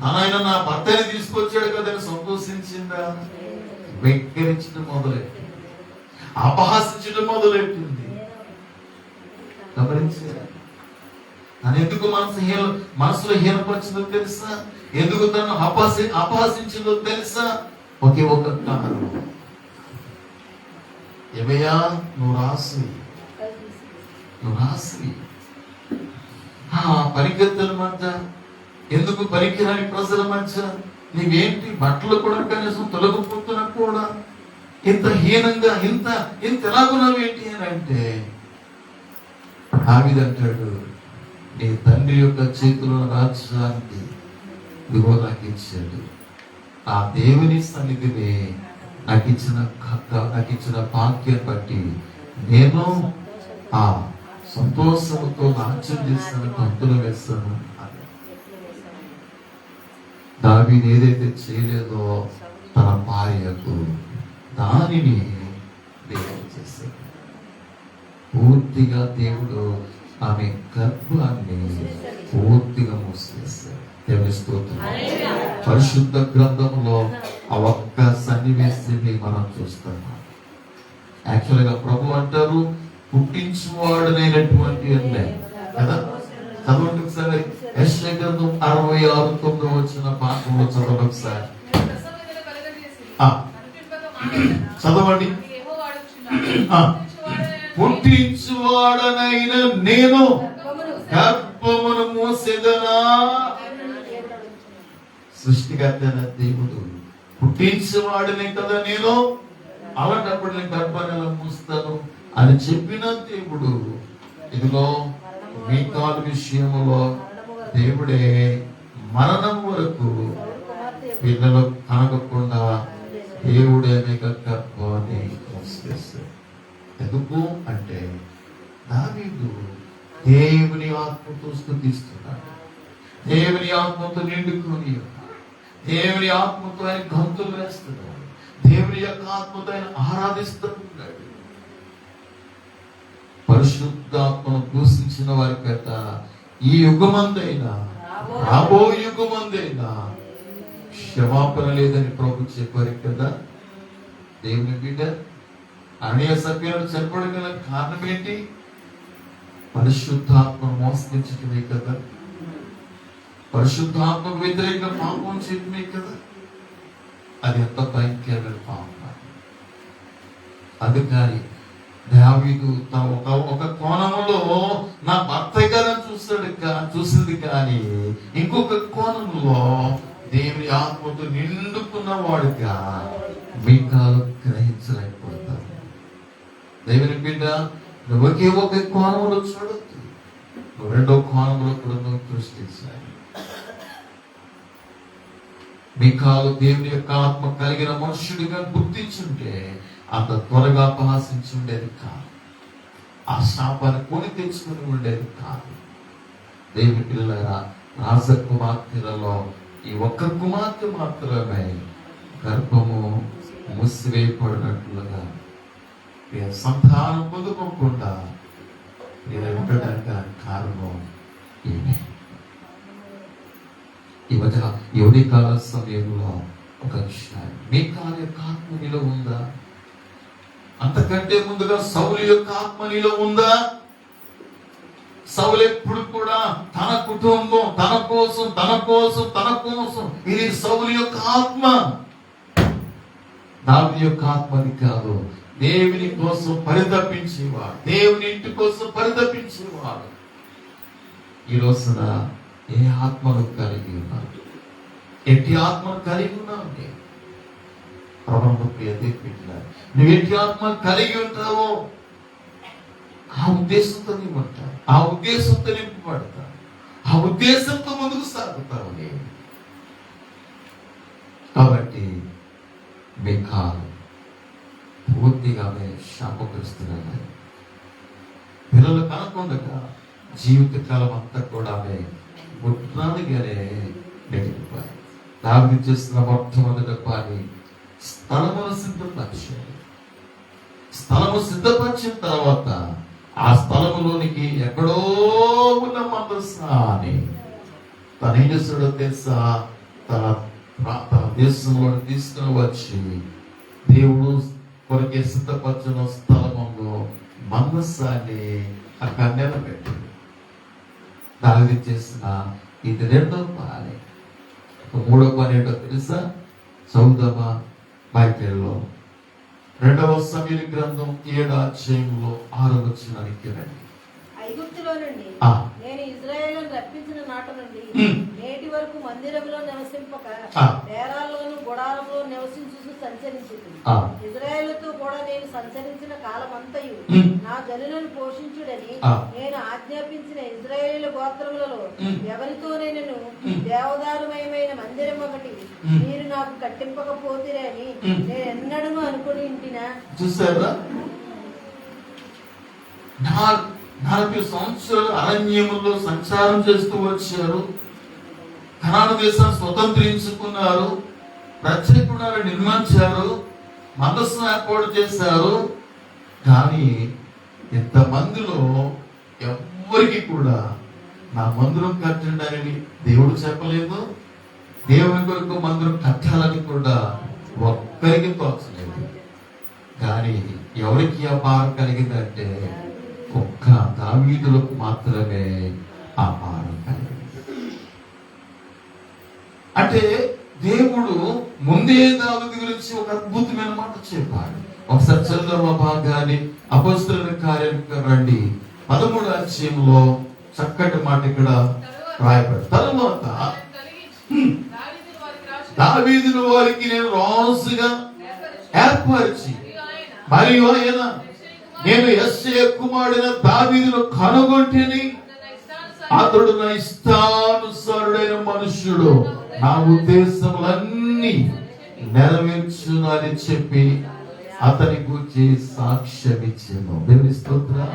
తనైనా నా భర్తని తీసుకొచ్చాడు కదా అని సంతోషించిందా? వెక్కిరించడం మొదలెట్టి, అపహాసించడం మొదలెట్టింది. గమనించారా? తను ఎందుకు మనసులో హీనపరిచిందో తెలుసా? ఎందుకు తను అపహసించిందో తెలుసా? ఒకే ఒక కారణం. ఏమయ్యా, నువ్వు రాసి పరిగెత్తల మధ్య, ఎందుకు పనికిరాని ప్రజల మధ్య నీవేంటి బట్టలు కూడా కనీసం తొలగిపోతున్నా కూడా ఇంత హీనంగా ఇంత ఎలాగున్నావు ఏంటి అని అంటే దావీదంటాడు, నీ తండ్రి యొక్క చేతిలో రాజ్యానికి ఇదిగో నాకు ఇచ్చాడు. ఆ దేవుని సన్నిధిని నాకు ఇచ్చిన భాగ్యం బట్టి నేను ఆ సంతోషంతో నాట్యం చేస్తాను, గంతులు వేస్తాను. దావీదు ఏదైతే చేయలేదో తన భార్యకు దానిని దేవుడు చేశాడు. పూర్తిగా దేవుడు ఆమె గర్భాన్ని పూర్తిగా మూసివేశాడు. దేవుని స్తోత్రం. పరిశుద్ధ గ్రంథంలో ఆ ఒక్క సన్నివేశాన్ని మనం చూస్తున్నాం. యాక్చువల్ గా ప్రభు అంటారు, పుట్టించువాడనైనటువంటి కదా. చదవండి ఒకసారి యెషయా గ్రంథం 66:9 వచ్చిన పాఠంలో చదవండి ఒకసారి. చదవండి. పుట్టించువాడనైన నేను గర్భమును మూసెదనా. సృష్టికర్త దేవుడు పుట్టించేవాడినే కదా నేను, అలాంటప్పుడు నేను గర్భాన్ని ఎలా మూస్తాను అని చెప్పిన దేవుడు ఇదిగో మీకాలు విషయంలో దేవుడే మరణం వరకు పిల్లలు కనగకుండా దేవుడే మీకు గర్భాన్ని మూసివేస్తాడు. ఎందుకు అంటే దావీదు దేవుని ఆత్మతో స్తుతిస్తున్నాడు, దేవుని ఆత్మతో నిండుకొని ఉన్నాడు, దేవుని ఆత్మతో ఆయన గంతులు వేస్తున్నాడు, దేవుని యొక్క ఆత్మతో ఆయన ఆరాధిస్తూ ఉన్నాడు. పరిశుద్ధాత్మను దూషించిన వారి పేట ఈ యుగమందైనా రాబో యుగమందైనా క్షమాపణ లేదని ప్రభు చెప్పారు కదా. దేవుని బిడ్డ అరణ్య సభ్యులను చనిపోవడం కారణం ఏంటి? పరిశుద్ధాత్మను మోసగించటమే కదా, పరిశుద్ధాత్మకు వ్యతిరేకంగా పాపం చేయటమే కదా. అది ఎంత భయంకరమైన పాపం. అందుకని దావీదు ఒక కోణంలో నా భర్త గారని చూసింది కానీ ఇంకొక కోణంలో దేవుని ఆత్మతో నిండుకున్న వాడుగా మీకాలు గ్రహించలేకపోతారు. దేవుని బిడ్డ నువ్వు ఒకే ఒక కోణంలో చూడొద్దు, నువ్వు రెండో కోణంలో కూడా నువ్వు దృష్టించాలి. మీకాలు దేవుని యొక్క ఆత్మ కలిగిన మనుషుడిగా గుర్తించుంటే అంత త్వరగా అపహాసించి ఉండేది కాదు, ఆ శాపాన్ని కొని తెచ్చుకుని ఉండేది కాదు. దేవుని పిల్లలారా, రాజకుమార్తెలలో ఈ ఒక్క కుమార్తె మాత్రమే గర్భము మూసివేయబడినట్లుగా సంతానం పొందుకోకుండా ఉండడానికి కారణం ఏమే. ఈ మధ్య యువతి కాల సమయంలో ఒక విషయం, మీ కాల యొక్క ఆత్మ నీలో ఉందా? అంతకంటే ముందుగా సౌలు యొక్క ఆత్మ నీలో ఉందా? సౌలు ఎప్పుడు కూడా తన కుటుంబం, తన కోసం ఇది సౌలు యొక్క ఆత్మ. దావీదు యొక్క ఆత్మని కాదు, దేవుని కోసం పరితపించేవాడు, దేవుని ఇంటి కోసం పరితపించేవాడు. ఈ రోజున ఏ ఆత్మను కలిగి ఉన్నావు? ఎట్టి ఆత్మను కలిగి ఉన్నావు? నువ్వు ఎట్టి ఆత్మ కలిగి ఉంటావో ఆ ఉద్దేశంతో నీవు ఉంటావు, ఆ ఉద్దేశంతో నింపబడతావు, ఆ ఉద్దేశంతో ముందుకు సాగుతావు. కాబట్టి మీకాలు పూర్తిగా శాపగ్రస్తున్నారు. పిల్లలు కనకుండా జీవితకాలం అంతా కూడా గుట్రాలుగానే నెగిలిపోయి దావీదు చేస్తున్న మొట్టమొదటి పని స్థలమును సిద్ధపరిచాడు. స్థలము సిద్ధపరిచిన తర్వాత ఆ స్థలములోనికి ఎక్కడో ఉన్న మందసాన్ని తన ఏం చేస్తాడో తెలుసా, తన దేశంలో తీసుకుని వచ్చి దేవుడు కొరకే సిద్ధపరిచిన స్థలములో మందసాన్ని అక్కడ నిలబెట్టాడు. దావీదు చేసిన ఇది రెండో పని. మూడో పని ఏంటో తెలుసా? చౌదవ బైబిల్లో 2వ సమూయేలు గ్రంథం 7వ అధ్యాయంలో 6వ వచనానికి రండి. ఐగుప్తులో నుండి నేను ఇశ్రాయేలును రప్పించిన నాటి నుండి నేటి వరకు మందిరంలో నివసింపక డేరాల్లోను గుడారంలో నివసించు సంచరించింది. ఇశ్రాయేలుతో సంచరించిన కాలమంతయు ఉమ్. నా జనులను పోషించుడని ఆ. నేను ఆజ్ఞాపించిన ఇశ్రాయేలు గోత్రములలో ఉమ్. ఎవరితో నేను ఉమ్. దేవదారుమయమైన మందిరం ఒకటి ఉమ్. మీరు నాకు కట్టింపకపోతిరే అని ఉమ్. నేను ఎన్నడూ అనుకుని ఇంటినా. చూసారా, 40 సంవత్సరాలు అరణ్యములో సంచారం చేస్తూ వచ్చారు. కనాను దేశాన్ని స్వతంత్రించుకున్నారు, ప్రత్యేకులను నిర్మించారు, మందస్సును ఏర్పాటు చేశారు. కానీ ఇంతమందిలో ఎవ్వరికి కూడా నా మందిరం కట్టండి దేవుడు చెప్పలేదు. దేవుని కొరకు మందిరం కట్టాలని కూడా ఒక్కరికి తోచలేదు. కానీ ఎవరికి ఆ భారం కలిగిందంటే ఒక్క దావీదులకు మాత్రమే ఆ భారం కలిగింది. అంటే దేవుడు ముందే దావీదు గురించి ఒక అద్భుతమైన మాట చెప్పాడు. ఒకసారి చంద్రమ భాగాన్ని అపొస్తలుల కార్యాలకు రండి, 13వ అధ్యాయంలో చక్కటి మాట ఇక్కడ రాయబడి. తరువాత దావీదును వారికి నేను రాజుగా ఏర్పరిచి మరియు ఆయన నేను యెష్షయి కుమారుడైన దావీదును కనుగొంటిని, అతడు నా ఇష్టానుసారుడైన మనుష్యుడు, నా ఉద్దేశములన్నీ నెరవేర్చును అని చెప్పి అతని గురించి సాక్ష్యం ఇచ్చాను. దేవుని స్తోత్రం.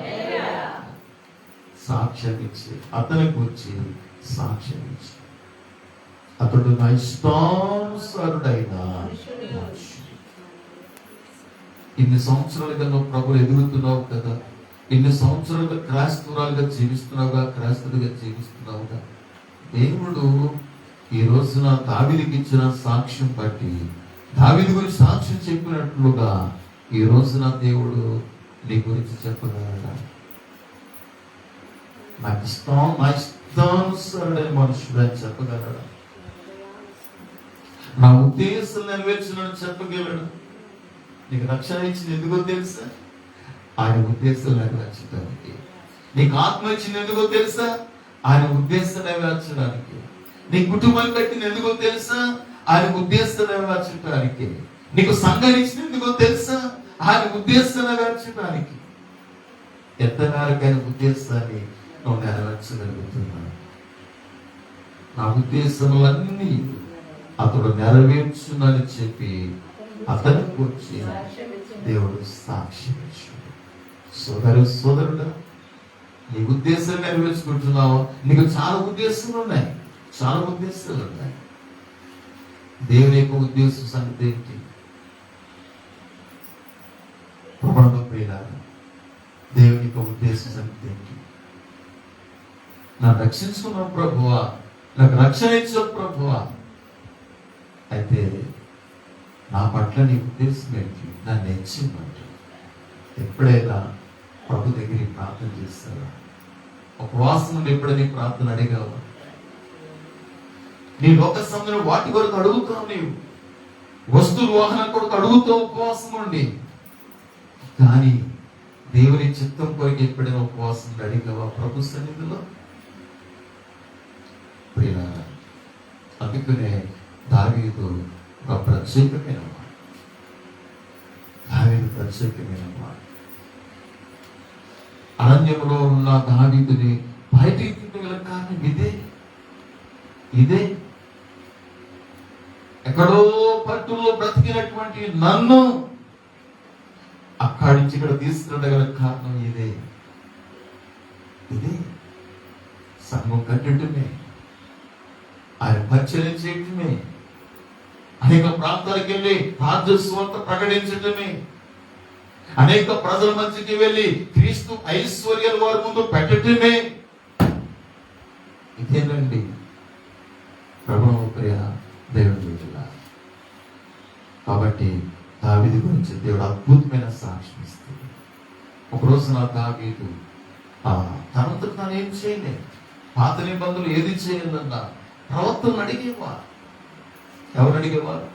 సాక్ష్యం ఇచ్చి అతని గురించి సాక్ష్యం ఇచ్చి అతడు నా ఇష్టానుసారుడైన మనుష్యుడు. ఇన్ని సంవత్సరాలుగా నువ్వు ప్రభువు ఎదుగుతున్నావు కదా, ఇన్ని సంవత్సరాలుగా క్రైస్తవురాలుగా జీవిస్తున్నావుగా, క్రైస్తవుడిగా జీవిస్తున్నావుగా. దేవుడు ఈ రోజున దావీదుకి ఇచ్చిన సాక్ష్యం బట్టి, దావీదు గురించి సాక్ష్యం చెప్పినట్లుగా ఈ రోజున దేవుడు నీ గురించి చెప్పగలడా? నా ఇష్టానుసారుడైన మనుషుడు అని చెప్పగలడా? నా ఉద్దేశం నెరవేర్చునని చెప్పగలడు? నీకు రక్షణ ఇచ్చింది ఎందుకో తెలుసా? ఆయన ఉద్దేశం నెరవేర్చడానికి. నీకు ఆత్మ ఇచ్చింది ఎందుకో తెలుసా? ఆయన ఉద్దేశం నెరవేర్చడానికి. నీ కుటుంబం కట్టింది ఎందుకో తెలుసా? ఆయన ఉద్దేశం నెరవేర్చడానికి. నీకు సంఘం ఇచ్చింది ఎందుకో తెలుసా? ఆయన ఉద్దేశం నెరవేర్చడానికి. ఎంతవరకు ఆయన ఉద్దేశాన్ని నువ్వు నెరవేర్చగలుగుతున్నావు? నా ఉద్దేశములన్నీ అతడు నెరవేర్చునని చెప్పి అతని గురించి దేవుడు సాక్ష్యం ఇచ్చాడు. సోదరుడా, నీ ఉద్దేశాలు నెరవేర్చుకుంటున్నావా? నీకు చాలా ఉద్దేశాలు ఉన్నాయి, చాలా ఉద్దేశాలు ఉన్నాయి. దేవుని యొక్క ఉద్దేశం సంగతి ఏంటి? దేవుని యొక్క ఉద్దేశం సంగతి ఏంటి? నన్ను రక్షించుకున్నావు ప్రభువా, నాకు రక్షణ ఇచ్చావు ప్రభువా. అయితే నా పట్ల నీ ఉద్దేశం ఏంటి? నన్ను ఇచ్చిమంట. ఎప్పుడైనా ప్రభు దగ్గర ప్రార్థన చేస్తావా? ఉపవాసం నుండి ఎప్పుడైనా ప్రార్థన అడిగావా? నీ లోక సంబంధం వాటి వరకు అడుగుతావు, నీవు వస్తువులు వాహనం కొరకు అడుగుతావు ఉపవాసం నుండి. కానీ దేవుని చిత్తం కొరకు ఎప్పుడైనా ఉపవాసం అడిగావా ప్రభు సన్నిధిలో? ప్రియులారా, అందుకనే దావీదు ఒక ప్రత్యేకమైన వాడు. దావీదు ప్రత్యేకమైన వాడు. అరణ్యంలో ఉన్న దావీదుని బయటికి తిట్టగల కారణం ఇదే. ఎక్కడో పట్టులో బ్రతికినటువంటి నన్ను అక్కడి నుంచి ఇక్కడ తీసుకురాగల కారణం ఇదే. సంఘం కట్టడమే, ఆయన పరిచయం చేయటమే, అనేక ప్రాంతాలకు వెళ్ళి రాజ్యస్వార్త ప్రకటించటమే, అనేక ప్రజల మధ్యకి వెళ్ళి క్రీస్తు ఐశ్వర్యాల వారి ముందు పెట్టటమే. ఇదేనండి ప్రభువు ప్రియ దేవుని బిడ్డలారా. కాబట్టి దావీదు గురించి దేవుడు అద్భుతమైన సాక్ష్యం ఇస్తుంది. ఒకరోజు నా దావీదు తనంతా తాను ఏం చేయలేదు. పాత నిబంధనలు ఏది చేయాలన్నా ప్రవక్తలను అడిగేవారు. ఎవరు అడిగేవారు?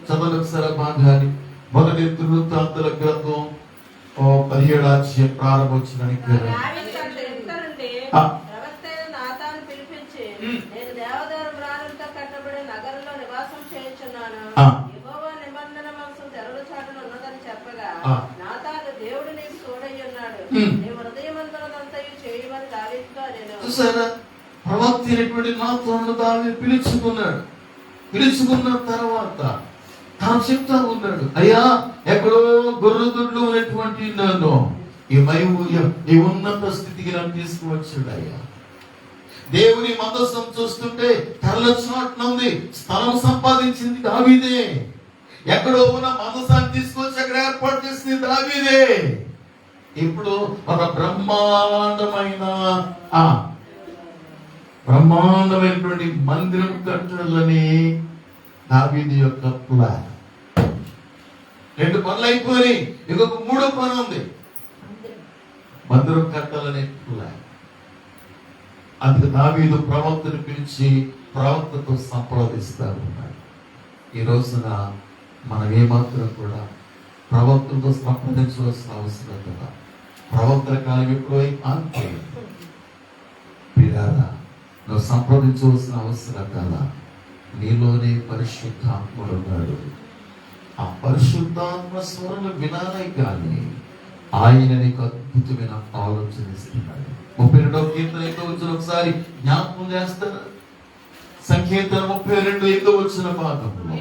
చదవలు ఒకసారి భాగాన్ని మొదటి వృత్తాంతాల గ్రంథం 17వ అధ్యాయం ప్రారంభోచనానికి చూసారా, ప్రవక్త అయినటువంటి నాతాను దావీదు పిలుచుకున్న తర్వాత తాను చెప్తా ఉన్నాడు, అయ్యా ఎక్కడో గొర్రెదొడ్లు ఉన్నటువంటి నన్ను ఈ ఉన్నత స్థితికి నన్ను తీసుకువచ్చాడు. అయ్యా దేవుని మందసం చూస్తుంటే కళ్ళ చాటున ఉంది, స్థలం సంపాదించింది దావీదే. ఎక్కడో ఉన్న మందసాన్ని తీసుకొచ్చి అక్కడ ఏర్పాటు చేసింది దావీదే. ఇప్పుడు ఒక బ్రహ్మాండమైనటువంటి మందిరం కట్టాలని దావీదు యొక్క ప్లాన్. 2 పనులు అయిపోయి ఇంకొక 3వ పని ఉంది, మందిరం కట్టాలనే ప్లాన్. అందుకు దావీదు ప్రవక్తను పిలిచి ప్రవక్తతో సంప్రదిస్తా ఉన్నాడు. ఈ రోజున మనం ఏమాత్రం కూడా ప్రవక్తలతో సంప్రదించవలసిన అవసరం కదా. ప్రవక్తల కాలం ఎప్పుడో ఆగిపోయింది. పిల్లారా, నువ్వు సంప్రదించవలసిన అవసరం కదా. నీలోనే పరిశుద్ధాత్ముడు ఉన్నాడు. ఆ పరిశుద్ధాత్మ స్వరం వినాలే కానీ ఆయన నీకు అద్భుతమైన ఆలోచన ఇస్తున్నాడు. 32వ కీర్తన 8వ వచనం ఒకసారి జ్ఞాపకం చేస్తారా? సంకీర్తన 32 వచ్చిన భాగంలో,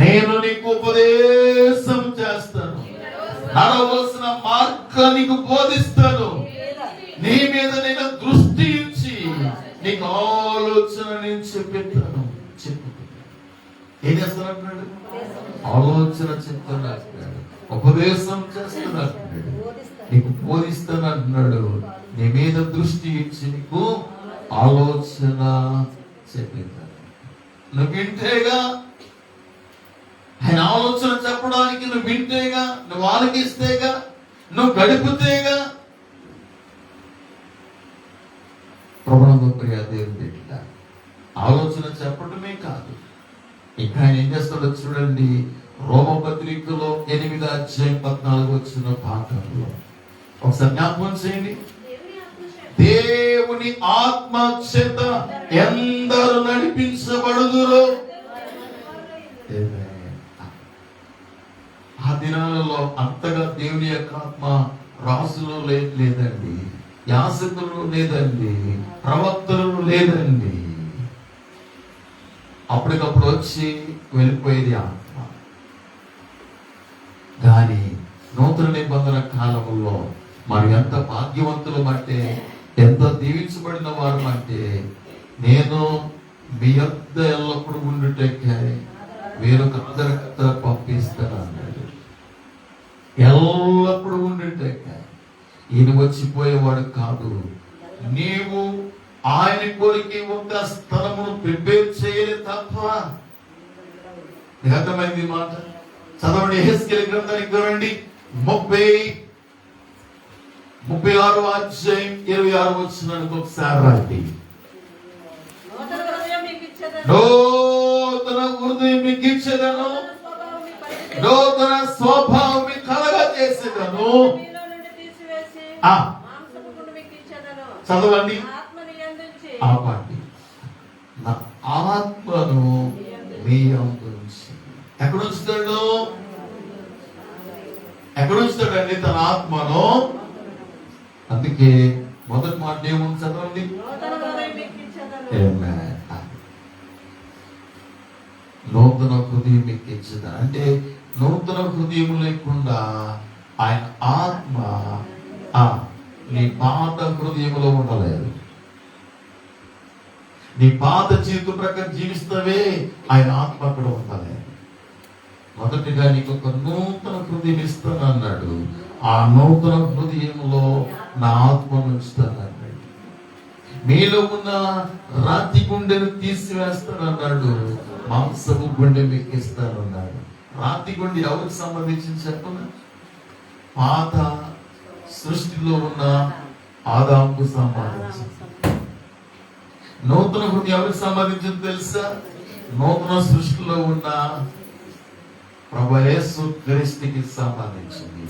నేను నీకు ఉపదేశం చేస్తాను, నడవలసిన మార్గాన్ని నీకు బోధిస్తాను, నీ మీద నేను దృష్టి ఇచ్చి నీకు ఆలోచన నేను చెప్పేస్తాను. ఏం చేస్తానంటున్నాడు? ఆలోచన చెప్తున్నాడు, ఉపదేశం చేస్తున్నాడు, నీకు బోధిస్తాను అంటున్నాడు. నీ మీద దృష్టి ఇచ్చి నీకు ఆలోచన చెప్పేస్తాను. నువ్వు వింటేగా, ఆయన ఆలోచన చెప్పడానికి నువ్వు వింటేగా, నువ్వు ఆలకిస్తేగా, నువ్వు గడిపితేగా. ప్రభునందు ప్రియ దేవుని బిడ్డ, ఆలోచన చెప్పడమే కాదు, ఇంకా ఆయన ఏం చేస్తాడో చూడండి. రోమపత్రికలో 8వ అధ్యాయం 14 వచ్చిన భాగంలో ఒకసారి జ్ఞాపకం చేయండి. దేవుని ఆత్మ చేత ఎందరు నడిపించబడుదురో. ఆ దినాలలో అంతగా దేవుని యొక్క ఆత్మ రాసులో లేదండి, యాజకులు లేదండి, ప్రవక్తలు లేదండి. అప్పటికప్పుడు వచ్చి వెళ్ళిపోయేది ఆత్మ. కానీ నూతన నిబంధన కాలంలో మనం ఎంత భాగ్యవంతులు అంటే, ఎంత దీవించబడిన వారు అంటే, నేను మీ యొద్ద ఎల్లప్పుడు ఉండుటకే వేరొక పంపిస్తాను అన్నాడు. ఎల్లప్పుడు ఉండుటకే. ఈయన వచ్చిపోయేవాడు కాదు. నీవు ఆయన కొరికి ఒక స్థలమును ప్రిపేర్ చేయలే తప్ప. అర్థమైంది మాట? చదవండి, యెహెజ్కేలు గ్రంథానికి రండి, 36వ అధ్యాయం 26వ వచనానికి ఒకసారి రండి. నూతన హృదయం మీకు ఇచ్చేదను, నూతన స్వభావం మీకు కలగా చేసేదను. చదవండి, ఆపండి. నా ఆత్మను మీ యందు ఉంచి. ఎక్కడ ఉంచుతాడు? ఎక్కడ ఉంచుతాడండి తన ఆత్మను? అందుకే మొదటి మాట ఏముంది చదవండి. నూతన హృదయం మీకు ఇచ్చేదా అంటే, నూతన హృదయం లేకుండా ఆయన ఆత్మ నీ పాత హృదయంలో ఉండలేదు. నీ పాత జీవితం ప్రకారం జీవిస్తావే, ఆయన ఆత్మ అక్కడ ఉండలేదు. మొదటిగా నీకు ఒక నూతన హృదయం ఇస్తాను అన్నాడు. ఆ నూతన హృదయంలో నా ఆత్మను ఉంచుతానన్నాడు. మీలో ఉన్న రాతి గుండెను తీసివేస్తానన్నాడు, మాంసపు గుండె మీకు ఇస్తానన్నాడు. రాతి గుండె ఎవరికి సంబంధించింది చెప్పను? పాత సృష్టిలో ఉన్న ఆదాముకు సంబంధించింది. నూతన హృదయం ఎవరికి సంబంధించింది తెలుసా? నూతన సృష్టిలో ఉన్న ప్రభు యేసు క్రీస్తుకి సంబంధించింది.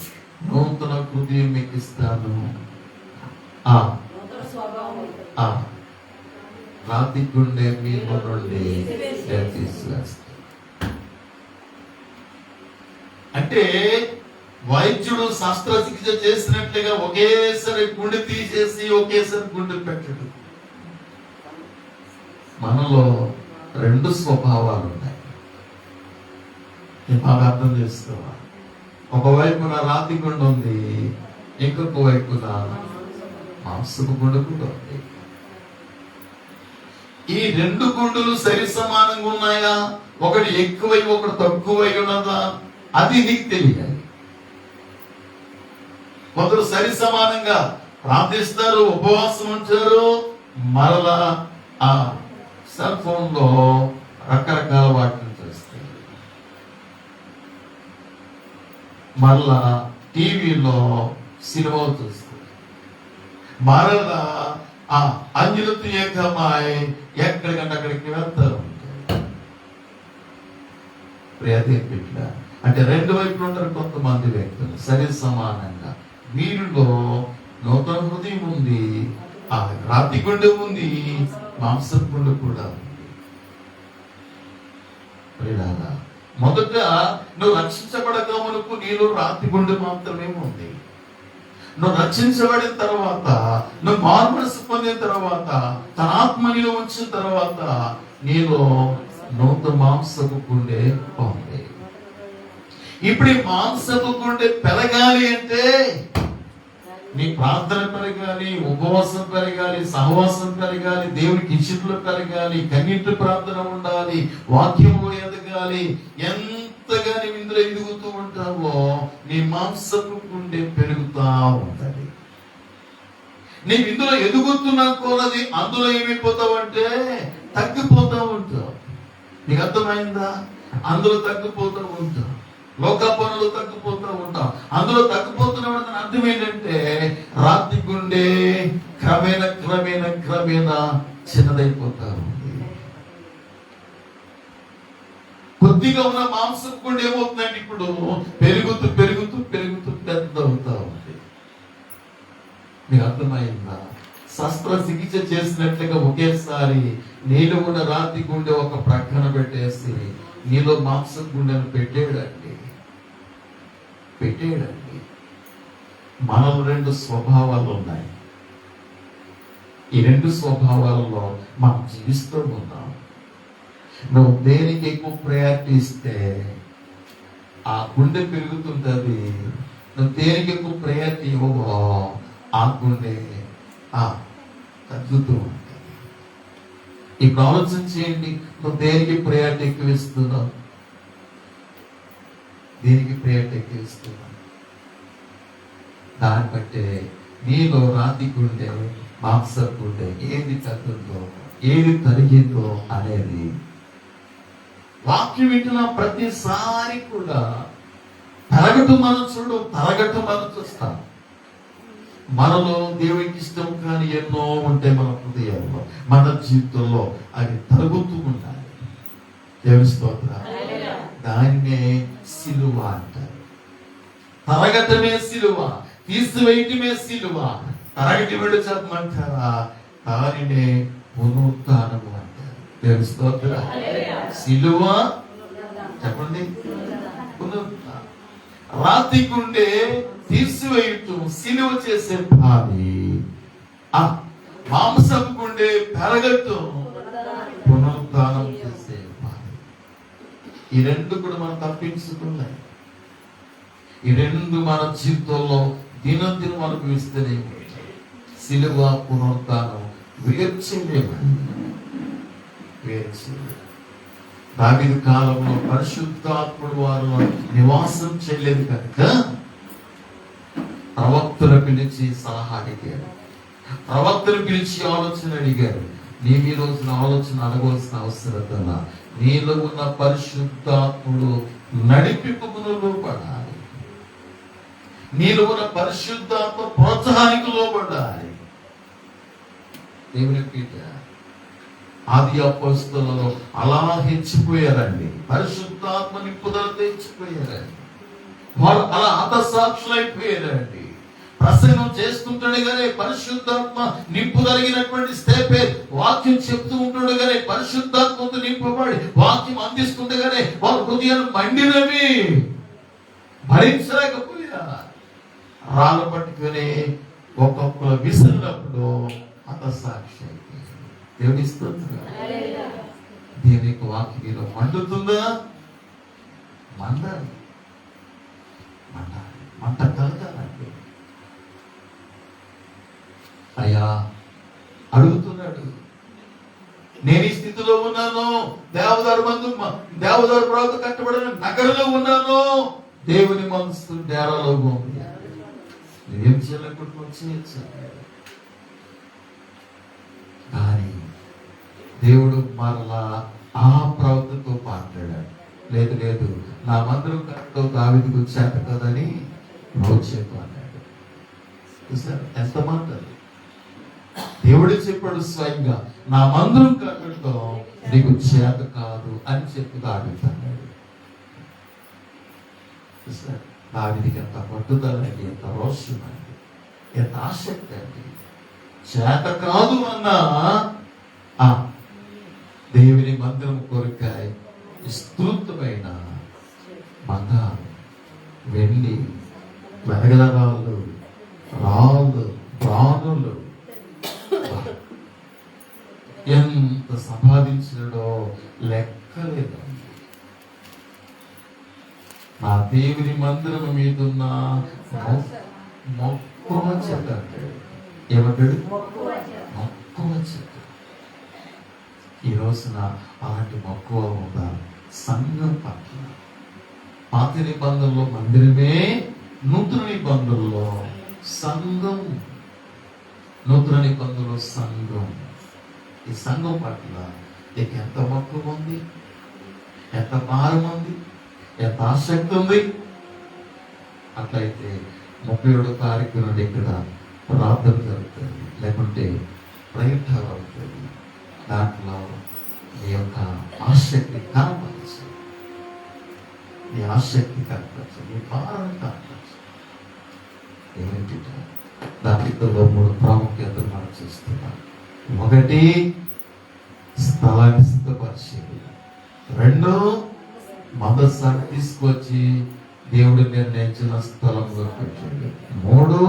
నూతన హృదయం మీకు ఇస్తాను, రాతి గుండె మీలో నుండి తీసివేస్తాను. అంటే వైద్యుడు శస్త్రచికిత్స చేసినట్లుగా ఒకేసారి గుండె తీసేసి ఒకేసారి గుండె పెట్టడు. మనలో రెండు స్వభావాలు ఉన్నాయి. బాగా అర్థం చేసుకోవాలి. ఒకవైపున రాతి గుండె ఉంది, ఇంకొక వైపున మాంసపు గుండె కూడా ఉంది. ఈ రెండు గుండెలు సరి సమానంగా ఉన్నాయా, ఒకటి ఎక్కువై ఒకటి తక్కువై ఉన్నదా, అది నీకు తెలియాలి. కొందరు సరి సమానంగా ప్రార్థిస్తారు, ఉపవాసం ఉంచారు, మరలా ఆ సెల్ ఫోన్ లో రకరకాల వాటిని చేస్తారు, మరలా టీవీలో సినిమాలు చూస్తారు, మరలా ఆ అంజలితో ఏకమాయి ఎక్కడికంటే అక్కడికి వెళ్తారు. అంటే రెండు వైపులు ఉంటారు కొంతమంది వ్యక్తులు సరి సమానంగా. వీరిలో నూతన హృదయం ఉంది, ఆ రాతి గుండె ఉంది, మాంసం గుండె కూడా ఉంది. మొదట నువ్వు రక్షించబడక మునుపు నీలో రాతి గుండె మాత్రమే ఉంది. నువ్వు రక్షించబడిన తర్వాత, నువ్వు మార్మనసు పొందిన తర్వాత, తన ఆత్మ నీలో ఉంచిన తర్వాత నీలో నూతన మాంసపు గుండె ఉంది. ఇప్పుడు ఈ మాంసపు గుండె పెరగాలి అంటే నీ ప్రార్థన పెరగాలి, ఉపవాసం పెరగాలి, సహవాసం పెరగాలి, దేవునికి ఇష్టలు పెరగాలి, కన్నీటి ప్రార్థన ఉండాలి, వాక్యము ఎదగాలి. ఎంతగా నీవు ఇందులో ఎదుగుతూ ఉంటావో నీ మాంసపు గుండె పెరుగుతా ఉంటది. నీవు ఇందులో ఎదుగుతున్నా కొలది అందులో ఏమైపోతావు అంటే తగ్గిపోతా ఉంటావు. నీకు అర్థమైందా? అందులో తగ్గిపోతూ ఉంటావు, లోక పనులు తగ్గిపోతూ ఉంటాం. అందులో తగ్గిపోతున్న అర్థం ఏంటంటే రాతి గుండె క్రమేణ క్రమేణ క్రమేణ చిన్నదైపోతా ఉంది. కొద్దిగా ఉన్న మాంసం గుండె ఏమవుతుందంటే ఇప్పుడు పెరుగుతూ పెరుగుతూ పెరుగుతూ పెద్ద అవుతా ఉంది. మీకు అర్థమైందా? శస్త్రచికిత్స చేసినట్లుగా ఒకేసారి నీలో ఉన్న రాతి గుండె ఒక ప్రక్కన పెట్టేసి నీలో మాంసం గుండెను పెట్టేయడండి. మనలో రెండు స్వభావాలు ఉన్నాయి. ఈ రెండు స్వభావాలలో మనం జీవిస్తూ ఉన్నాం. నువ్వు దేనికి ఎక్కువ ప్రయారిటీ ఇస్తే ఆ గుండె పెరుగుతుంటది. నువ్వు దేనికి ఎక్కువ ప్రయారిటీ ఇవ్వవో ఆ గుండె తగ్గుతూ ఉంటుంది. ఇప్పుడు ఆలోచన చేయండి, నువ్వు దేనికి ప్రయారిటీ ఎక్కువ ఇస్తున్నావు? దేనికి ప్రయారిటీ ఎక్కువ ఇస్తున్నావు? దాన్ని బట్టే నీలో రాతి గుండె, మాంసపు గుండె ఏది తగ్గుందో ఏది తరిగిందో అనేది వాక్యం వింటున్న ప్రతిసారి కూడా తరగటు మనం చూస్తాం. మనలో దేవునికి ఇష్టం కానీ ఎన్నో ఉంటాయి మన హృదయంలో, మన జీవితంలో. అవి తరుగుతూ ఉండాలి. దేవుని స్తోత్రం. దాన్నే సిలువ అంటారు. తరగటమే సిలువ, తీసివేయటమే సిలువ. తరగటి వెళ్ళి చెప్పమంటారా? దానినే పునరుత్థానము అంటారు. దేవుని స్తోత్రం. సిలువ చెప్పండి, పునరుత్థానం. రాతి గుండె తీసివేయటం సిలువ చేసే పని. మాంసపు గుండె పెరగటం పునరుత్థానం చేసే పని. ఈ రెండు కూడా మనం తప్పించుకున్నాయి. ఈ రెండు మన జీవితంలో దినదినం మనకు ఇస్తేనే సిలువ పునరుత్థానం వేర్చలేము. దావీదు కాలంలో పరిశుద్ధాత్ముడు వారు నివాసం చేయలేదు కనుక ప్రవక్తలు పిలిచి సలహా అడిగారు, ప్రవక్తలు పిలిచి ఆలోచన అడిగారు. నీవు ఈ రోజున ఆలోచన అడగవలసిన అవసరం. నీలో ఉన్న పరిశుద్ధాత్ముడు నడిపింపుకు లోబడాలి. నీలో ఉన్న పరిశుద్ధాత్మ ప్రోత్సాహానికి లోబడాలి. దేవుని పీఠ ఆది అపోస్తలులలో అలా హెచ్చిపోయారండి. పరిశుద్ధాత్మ నింపుదలతో హెచ్చిపోయారండి. వారు అలా హతసాక్షులైపోయారండి. ప్రసంగం చేస్తుండగానే పరిశుద్ధాత్మ నింపుదలిగినటువంటి స్థేపే వాక్యం చెప్తూ ఉంటుండగానే పరిశుద్ధాత్మతో నింపబడి వాక్యం అందిస్తుండగానే వారి హృదయాలు మండినవి, భరించలేకపోయా. రాళ్ళు పట్టుకుని ఒక్కొక్కరు విసిరినప్పుడు హతసాక్షి అయిపోయారు. దేవుని స్తోత్రం. దేవుని యొక్క వాక్యం మీలో మండుతుందా? మండాలి, మండాలి, మంట కలగాలండి. అయ్యా అడుగుతున్నాడు, నేను ఈ స్థితిలో ఉన్నాను, దేవదారు ప్రాంతం కట్టబడిన నగరంలో ఉన్నాను, దేవుని మనసు డేరాలో ఉంది, ఏం చేయలేకుండా వచ్చేయచ్చు. కానీ దేవుడు మరలా ఆ ప్రవక్తతో మాట్లాడాడు. లేదు లేదు, నా మందిరం కట్టతో దావీదుకు వచ్చాక కదని రోజేపు అన్నాడు. చూసారు ఎంత మాట? దేవుడు చెప్పాడు స్వయంగా, నా మందిరం కట్టడంతో నీకు చేత కాదు అని చెప్పి దావీదు అన్నాడు. చూసారు దావీదుకి ఎంత పట్టుదల అండి, ఎంత రోషం అండి, ఎంత ఆసక్తి అండి. చేత కాదు అన్నా దేవుని మందిరం కోరికాయ విస్తృతమైన బంగారు, వెండి, వెనగలరాళ్ళు, రాళ్ళు, ప్రాణులు ఎంత సంపాదించాడో లెక్కలేదు. నా దేవుని మందిరం మీదున్న మక్కువ చెత్త అంటాడు. ఏమంటాడు? మక్కువ చెత్త. ఈ రోజున అలాంటి మక్కువ ఉందా సంఘం పట్ల? పాత నిబంధనలో మందిరమే, నూతన నిబంధనలో సంఘం. నూతన నిబంధనలో సంఘం. ఈ సంఘం పట్ల నీకు ఎంత మక్కువ ఉంది, ఎంత భారం ఉంది, ఎంత ఆసక్తి ఉంది? అట్లయితే 37వ తారీఖు నుండి ఇక్కడ ప్రార్థన జరుగుతుంది, లేకుంటే ప్రయత్నం అవుతుంది. దాంట్లో నీ యొక్క ఆసక్తి కనపరచు, నీ ఆసక్తి కనపరచు, నీ భారం కనపరచు. ఏమిటి దాంట్లో 3 ప్రాముఖ్యతలు మనం చూస్తున్నాం. 1, స్థలాన్ని సిద్ధపరిచేది. 2, మందసాన్ని తీసుకొచ్చి దేవుడు నిర్ణయించిన స్థలంలో పెట్టండి. 3,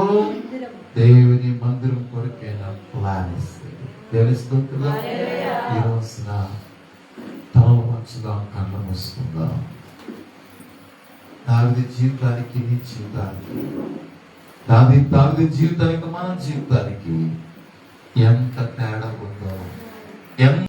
దేవుని మందిరం కొరికైన ప్లాన్ ఇస్తుంది. తెలుస్తుందా? ఈ రోజున తల మంచుగా కళ్ళ మూసుకుందా. దావీదు జీవితానికి నీ జీవితానికి, దావీదు జీవితానికి మన జీవితానికి ఎంత తేడా ఉందో, ఎంత